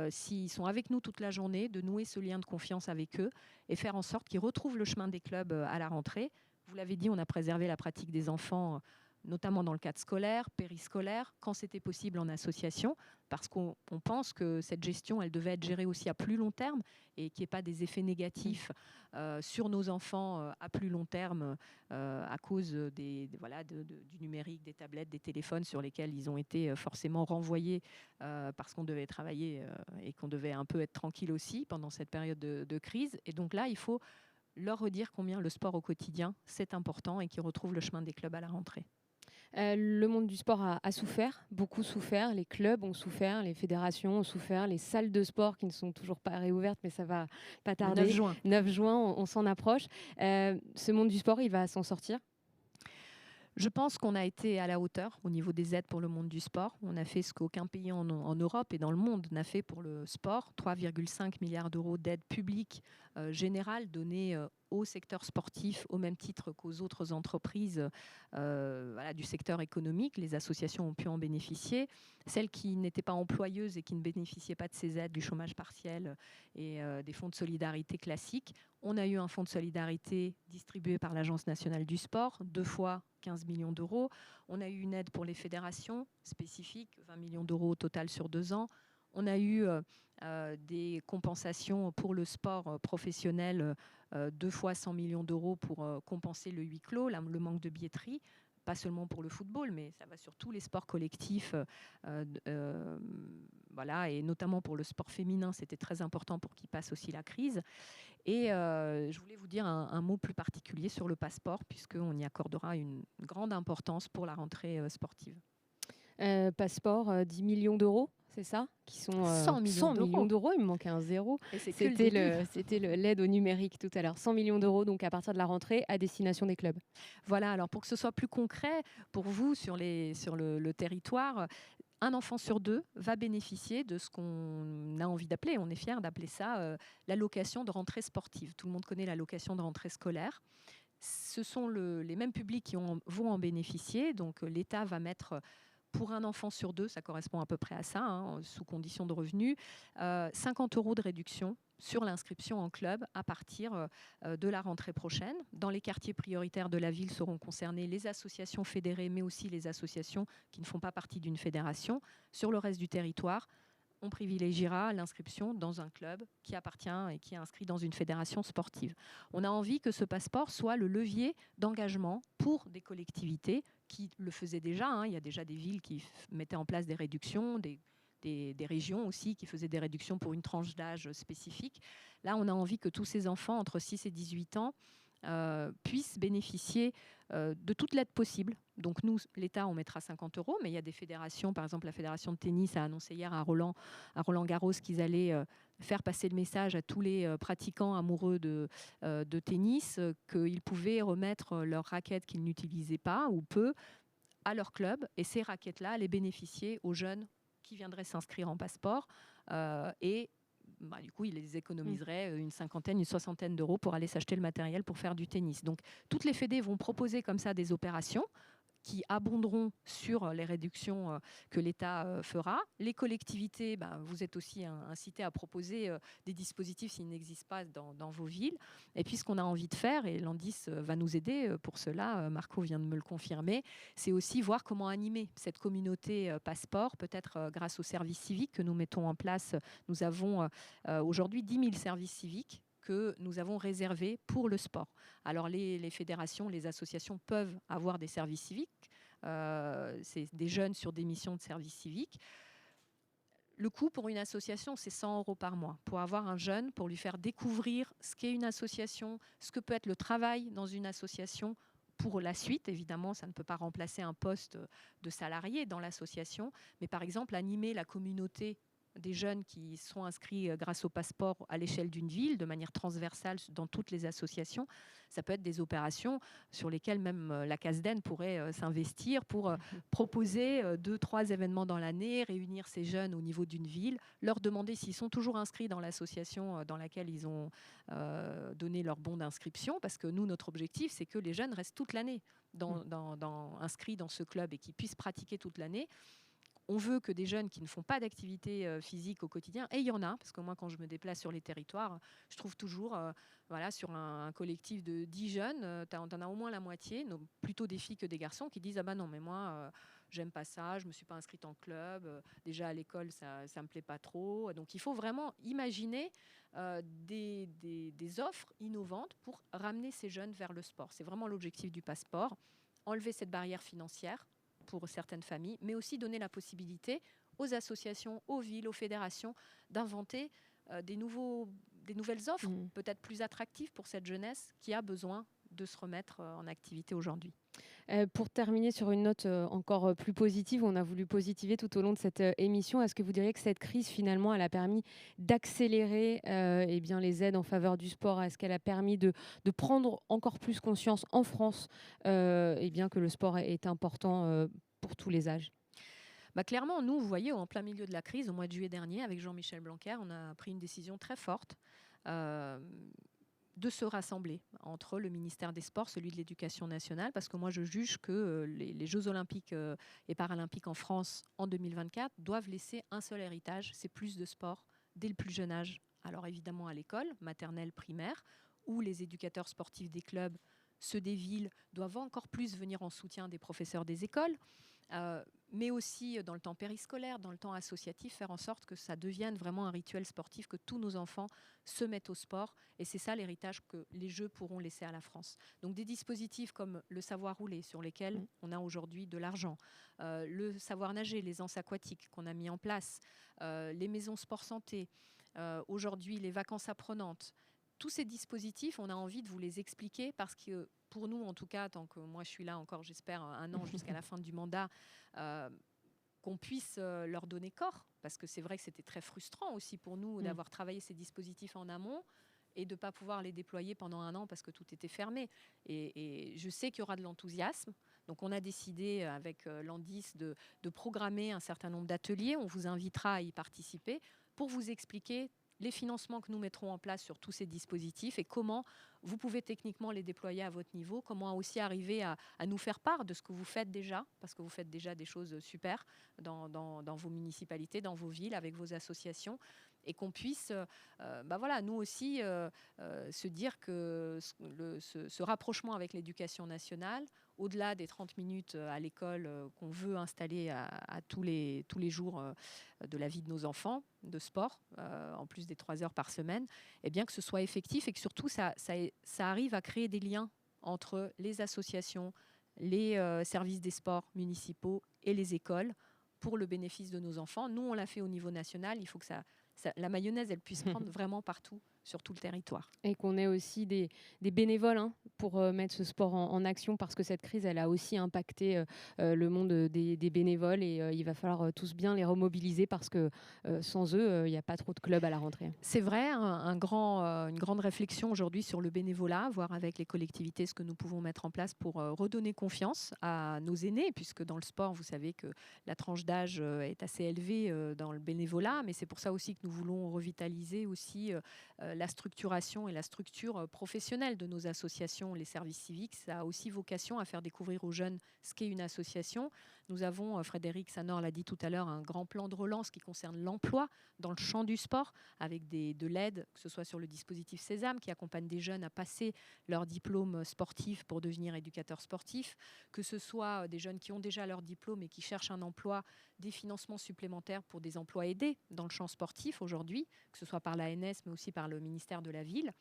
s'ils sont avec nous toute la journée, de nouer ce lien de confiance avec eux et faire en sorte qu'ils retrouvent le chemin des clubs à la rentrée. Vous l'avez dit, on a préservé la pratique des enfants notamment dans le cadre scolaire, périscolaire, quand c'était possible en association, parce qu'on pense que cette gestion, elle devait être gérée aussi à plus long terme et qu'il n'y ait pas des effets négatifs sur nos enfants à plus long terme à cause du numérique, des tablettes, des téléphones sur lesquels ils ont été forcément renvoyés parce qu'on devait travailler et qu'on devait un peu être tranquille aussi pendant cette période de crise. Et donc là, il faut leur redire combien le sport au quotidien, c'est important et qu'ils retrouvent le chemin des clubs à la rentrée. Le monde du sport a souffert, beaucoup souffert. Les clubs ont souffert, les fédérations ont souffert, les salles de sport qui ne sont toujours pas réouvertes, mais ça va pas tarder. Le 9 juin. 9 juin, on s'en approche. Ce monde du sport, il va s'en sortir? Je pense qu'on a été à la hauteur au niveau des aides pour le monde du sport. On a fait ce qu'aucun pays en Europe et dans le monde n'a fait pour le sport. 3,5 milliards d'euros d'aides publiques générales données au secteur sportif au même titre qu'aux autres entreprises du secteur économique. Les associations ont pu en bénéficier. Celles qui n'étaient pas employeuses et qui ne bénéficiaient pas de ces aides, du chômage partiel et des fonds de solidarité classiques, on a eu un fonds de solidarité distribué par l'Agence nationale du sport, 2 fois 15 millions d'euros. On a eu une aide pour les fédérations spécifiques, 20 millions d'euros au total sur 2 ans. On a eu des compensations pour le sport professionnel, 2 fois 100 millions d'euros pour compenser le huis clos, le manque de billetterie. Pas seulement pour le football, mais ça va sur tous les sports collectifs, et notamment pour le sport féminin, c'était très important pour qu'il passe aussi la crise. Et je voulais vous dire un mot plus particulier sur le passeport, puisqu'on y accordera une grande importance pour la rentrée sportive. Passeport, 10 millions d'euros, c'est ça? Qui sont 100 millions d'euros, il me manquait un zéro. C'était l'aide au numérique tout à l'heure. 100 millions d'euros, donc à partir de la rentrée, à destination des clubs. Voilà, alors pour que ce soit plus concret pour vous sur le territoire, un enfant sur 2 va bénéficier de ce qu'on a envie d'appeler, on est fiers d'appeler ça l'allocation de rentrée sportive. Tout le monde connaît l'allocation de rentrée scolaire. Ce sont les mêmes publics qui vont en bénéficier, donc l'État va mettre... Pour un enfant sur 2, ça correspond à peu près à ça, sous condition de revenus, 50 € de réduction sur l'inscription en club à partir de la rentrée prochaine. Dans les quartiers prioritaires de la ville seront concernées les associations fédérées, mais aussi les associations qui ne font pas partie d'une fédération. Sur le reste du territoire, on privilégiera l'inscription dans un club qui appartient et qui est inscrit dans une fédération sportive. On a envie que ce passeport soit le levier d'engagement pour des collectivités qui le faisaient déjà. Il y a déjà des villes qui mettaient en place des réductions, des régions aussi qui faisaient des réductions pour une tranche d'âge spécifique. Là, on a envie que tous ces enfants entre 6 et 18 ans puissent bénéficier de toute l'aide possible. Donc nous, l'État, on mettra 50 €, mais il y a des fédérations, par exemple la fédération de tennis a annoncé hier à Roland-Garros qu'ils allaient faire passer le message à tous les pratiquants amoureux de tennis qu'ils pouvaient remettre leurs raquettes qu'ils n'utilisaient pas ou peu à leur club, et ces raquettes-là allaient bénéficier aux jeunes qui viendraient s'inscrire en passeport du coup, ils les économiseraient une cinquantaine, une soixantaine d'euros pour aller s'acheter le matériel pour faire du tennis. Donc, toutes les fédés vont proposer comme ça des opérations qui abonderont sur les réductions que l'État fera. Les collectivités, vous êtes aussi incités à proposer des dispositifs s'ils n'existent pas dans vos villes. Et puis ce qu'on a envie de faire, et Landis va nous aider pour cela, Marco vient de me le confirmer, c'est aussi voir comment animer cette communauté passeport, peut-être grâce aux services civiques que nous mettons en place. Nous avons aujourd'hui 10 000 services civiques que nous avons réservé pour le sport. Alors les fédérations, les associations peuvent avoir des services civiques, c'est des jeunes sur des missions de service civique. Le coût pour une association, c'est 100 € par mois. Pour avoir un jeune, pour lui faire découvrir ce qu'est une association, ce que peut être le travail dans une association, pour la suite, évidemment, ça ne peut pas remplacer un poste de salarié dans l'association, mais par exemple, animer la communauté des jeunes qui sont inscrits grâce au passeport à l'échelle d'une ville, de manière transversale dans toutes les associations. Ça peut être des opérations sur lesquelles même la CASDEN pourrait s'investir pour proposer 2-3 événements dans l'année, réunir ces jeunes au niveau d'une ville, leur demander s'ils sont toujours inscrits dans l'association dans laquelle ils ont donné leur bon d'inscription, parce que nous, notre objectif, c'est que les jeunes restent toute l'année inscrits dans ce club et qu'ils puissent pratiquer toute l'année. on veut que des jeunes qui ne font pas d'activité physique au quotidien, et il y en a, parce que moi, quand je me déplace sur les territoires, je trouve toujours, sur un collectif de 10 jeunes, tu en as au moins la moitié, donc plutôt des filles que des garçons, qui disent « Ah bah non, mais moi, j'aime pas ça, je me suis pas inscrite en club, déjà à l'école, ça me plaît pas trop. » Donc il faut vraiment imaginer des offres innovantes pour ramener ces jeunes vers le sport. C'est vraiment l'objectif du passeport, enlever cette barrière financière pour certaines familles, mais aussi donner la possibilité aux associations, aux villes, aux fédérations d'inventer des nouvelles offres, peut-être plus attractives pour cette jeunesse qui a besoin de se remettre en activité aujourd'hui. Pour terminer sur une note encore plus positive, on a voulu positiver tout au long de cette émission. Est-ce que vous diriez que cette crise, finalement, elle a permis d'accélérer les aides en faveur du sport? Est-ce qu'elle a permis de prendre encore plus conscience en France que le sport est important pour tous les âges? Clairement, nous, vous voyez, en plein milieu de la crise, au mois de juillet dernier, avec Jean-Michel Blanquer, on a pris une décision très forte de se rassembler entre le ministère des Sports, celui de l'Éducation nationale, parce que moi, je juge que les Jeux olympiques et paralympiques en France en 2024 doivent laisser un seul héritage, c'est plus de sport dès le plus jeune âge. Alors évidemment à l'école, maternelle, primaire, où les éducateurs sportifs des clubs, ceux des villes, doivent encore plus venir en soutien des professeurs des écoles, mais aussi dans le temps périscolaire, dans le temps associatif, faire en sorte que ça devienne vraiment un rituel sportif, que tous nos enfants se mettent au sport. Et c'est ça l'héritage que les Jeux pourront laisser à la France. Donc des dispositifs comme le savoir rouler, sur lesquels on a aujourd'hui de l'argent, le savoir nager, les anses aquatiques qu'on a mis en place, les maisons sport santé, aujourd'hui les vacances apprenantes. Tous ces dispositifs, on a envie de vous les expliquer parce que pour nous, en tout cas, tant que moi je suis là encore, j'espère, un an jusqu'à la fin du mandat, qu'on puisse leur donner corps. Parce que c'est vrai que c'était très frustrant aussi pour nous d'avoir travaillé ces dispositifs en amont et de ne pas pouvoir les déployer pendant un an parce que tout était fermé. Et je sais qu'il y aura de l'enthousiasme. Donc on a décidé avec Landis de programmer un certain nombre d'ateliers. On vous invitera à y participer pour vous expliquer les financements que nous mettrons en place sur tous ces dispositifs et comment vous pouvez techniquement les déployer à votre niveau, comment aussi arriver à nous faire part de ce que vous faites déjà, parce que vous faites déjà des choses super dans vos municipalités, dans vos villes, avec vos associations, et qu'on puisse, nous aussi, se dire que ce rapprochement avec l'éducation nationale, au-delà des 30 minutes à l'école qu'on veut installer à tous les jours de la vie de nos enfants, de sport, en plus des 3 heures par semaine, et bien que ce soit effectif et que surtout ça arrive à créer des liens entre les associations, les services des sports municipaux et les écoles pour le bénéfice de nos enfants. Nous, on l'a fait au niveau national. Il faut que la mayonnaise, elle puisse prendre vraiment partout, sur tout le territoire. Et qu'on ait aussi des bénévoles pour mettre ce sport en action, parce que cette crise, elle a aussi impacté le monde des bénévoles et il va falloir tous bien les remobiliser parce que sans eux, il n'y a pas trop de clubs à la rentrée. C'est vrai, une grande réflexion aujourd'hui sur le bénévolat, voir avec les collectivités ce que nous pouvons mettre en place pour redonner confiance à nos aînés, puisque dans le sport, vous savez que la tranche d'âge est assez élevée dans le bénévolat, mais c'est pour ça aussi que nous voulons revitaliser aussi la structuration et la structure professionnelle de nos associations, les services civiques. Ça a aussi vocation à faire découvrir aux jeunes ce qu'est une association. Nous avons, Frédéric Sanor l'a dit tout à l'heure, un grand plan de relance qui concerne l'emploi dans le champ du sport, avec de l'aide, que ce soit sur le dispositif Sésame, qui accompagne des jeunes à passer leur diplôme sportif pour devenir éducateur sportif, que ce soit des jeunes qui ont déjà leur diplôme et qui cherchent un emploi, des financements supplémentaires pour des emplois aidés dans le champ sportif aujourd'hui, que ce soit par l'ANS, mais aussi par le ministère de la Ville.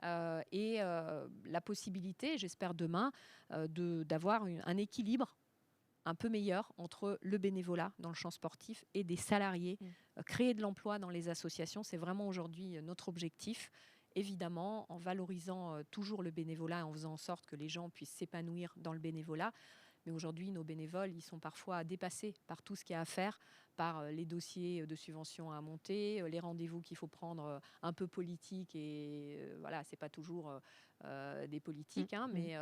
La possibilité, j'espère demain, d'avoir un équilibre un peu meilleur entre le bénévolat dans le champ sportif et des salariés. Créer de l'emploi dans les associations, c'est vraiment aujourd'hui notre objectif. Évidemment, en valorisant toujours le bénévolat et en faisant en sorte que les gens puissent s'épanouir dans le bénévolat. Mais aujourd'hui, nos bénévoles, ils sont parfois dépassés par tout ce qu'il y a à faire, par les dossiers de subventions à monter, les rendez-vous qu'il faut prendre un peu politiques. Et voilà, ce n'est pas toujours des politiques. Mais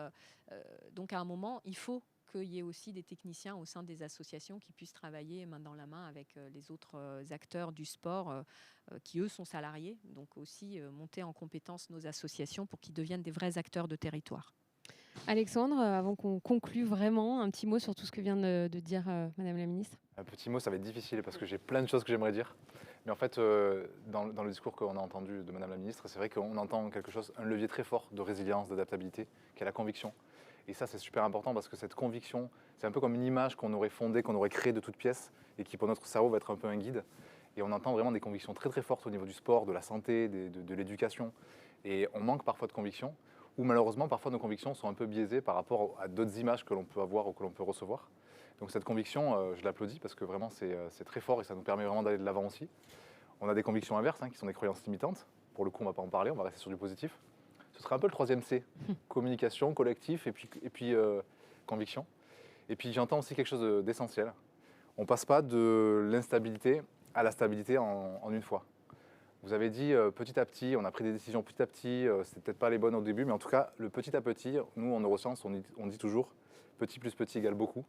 donc, à un moment, il faut qu'il y ait aussi des techniciens au sein des associations qui puissent travailler main dans la main avec les autres acteurs du sport qui, eux, sont salariés. Donc aussi monter en compétence nos associations pour qu'ils deviennent des vrais acteurs de territoire. Alexandre, avant qu'on conclue vraiment, un petit mot sur tout ce que vient de dire Madame la Ministre. Un petit mot, ça va être difficile parce que j'ai plein de choses que j'aimerais dire. Mais en fait, dans le discours qu'on a entendu de Madame la Ministre, c'est vrai qu'on entend quelque chose, un levier très fort de résilience, d'adaptabilité, qui est la conviction. Et ça, c'est super important parce que cette conviction, c'est un peu comme une image qu'on aurait fondée, qu'on aurait créée de toutes pièces et qui, pour notre cerveau, va être un peu un guide. Et on entend vraiment des convictions très très fortes au niveau du sport, de la santé, de l'éducation. Et on manque parfois de conviction, ou malheureusement, parfois nos convictions sont un peu biaisées par rapport à d'autres images que l'on peut avoir ou que l'on peut recevoir. Donc cette conviction, je l'applaudis parce que vraiment c'est très fort et ça nous permet vraiment d'aller de l'avant aussi. On a des convictions inverses qui sont des croyances limitantes. Pour le coup, on ne va pas en parler, on va rester sur du positif. Ce sera un peu le 3e C, communication, collectif et puis conviction. Et puis j'entends aussi quelque chose d'essentiel. On ne passe pas de l'instabilité à la stabilité en une fois. Vous avez dit petit à petit, on a pris des décisions petit à petit, c'était peut-être pas les bonnes au début, mais en tout cas, le petit à petit, nous en neurosciences, on dit toujours petit plus petit égale beaucoup.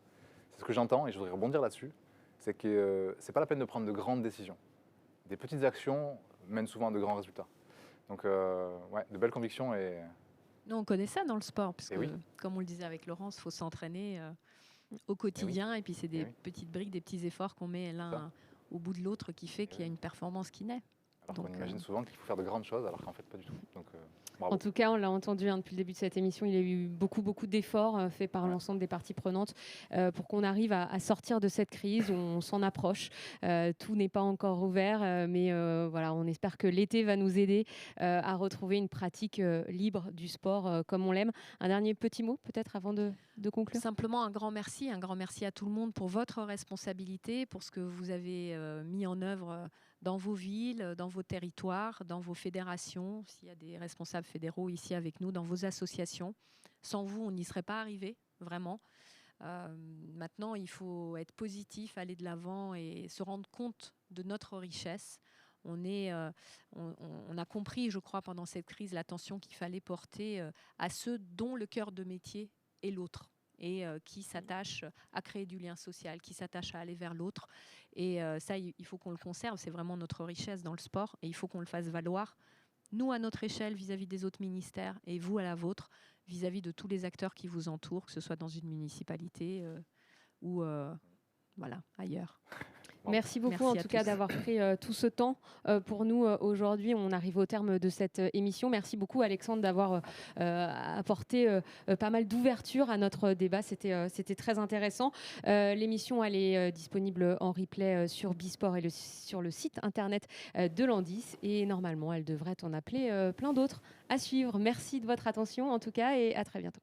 C'est ce que j'entends et je voudrais rebondir là-dessus, c'est que c'est pas la peine de prendre de grandes décisions. Des petites actions mènent souvent à de grands résultats. Donc, ouais, de belles convictions et... Nous, on connaît ça dans le sport, parce que, oui. comme on le disait avec Laurence, il faut s'entraîner au quotidien, et puis c'est des petites briques, des petits efforts qu'on met l'un au bout de l'autre qui fait qu'il y a une performance qui naît. Alors qu'on imagine souvent qu'il faut faire de grandes choses, alors qu'en fait, pas du tout. Donc, bravo. En tout cas, on l'a entendu depuis le début de cette émission, il y a eu beaucoup d'efforts faits par l'ensemble des parties prenantes pour qu'on arrive à sortir de cette crise. On s'en approche. Tout n'est pas encore ouvert, mais voilà, on espère que l'été va nous aider à retrouver une pratique libre du sport comme on l'aime. Un dernier petit mot, peut-être, avant de conclure. Simplement un grand merci à tout le monde pour votre responsabilité, pour ce que vous avez mis en œuvre dans vos villes, dans vos territoires, dans vos fédérations, s'il y a des responsables fédéraux ici avec nous, dans vos associations. Sans vous, on n'y serait pas arrivé, vraiment. Maintenant, il faut être positif, aller de l'avant et se rendre compte de notre richesse. On a compris, je crois, pendant cette crise, l'attention qu'il fallait porter à ceux dont le cœur de métier est l'autre, et qui s'attachent à créer du lien social, qui s'attachent à aller vers l'autre. Et ça, il faut qu'on le conserve, c'est vraiment notre richesse dans le sport, et il faut qu'on le fasse valoir, nous à notre échelle vis-à-vis des autres ministères, et vous à la vôtre, vis-à-vis de tous les acteurs qui vous entourent, que ce soit dans une municipalité ou voilà, ailleurs. Merci beaucoup Merci en à tout cas tous. d'avoir pris tout ce temps pour nous aujourd'hui. On arrive au terme de cette émission. Merci beaucoup Alexandre d'avoir apporté pas mal d'ouverture à notre débat. C'était très intéressant. L'émission elle est disponible en replay sur Bisport et sur le site internet de Landis. Et normalement, elle devrait en appeler plein d'autres à suivre. Merci de votre attention en tout cas et à très bientôt.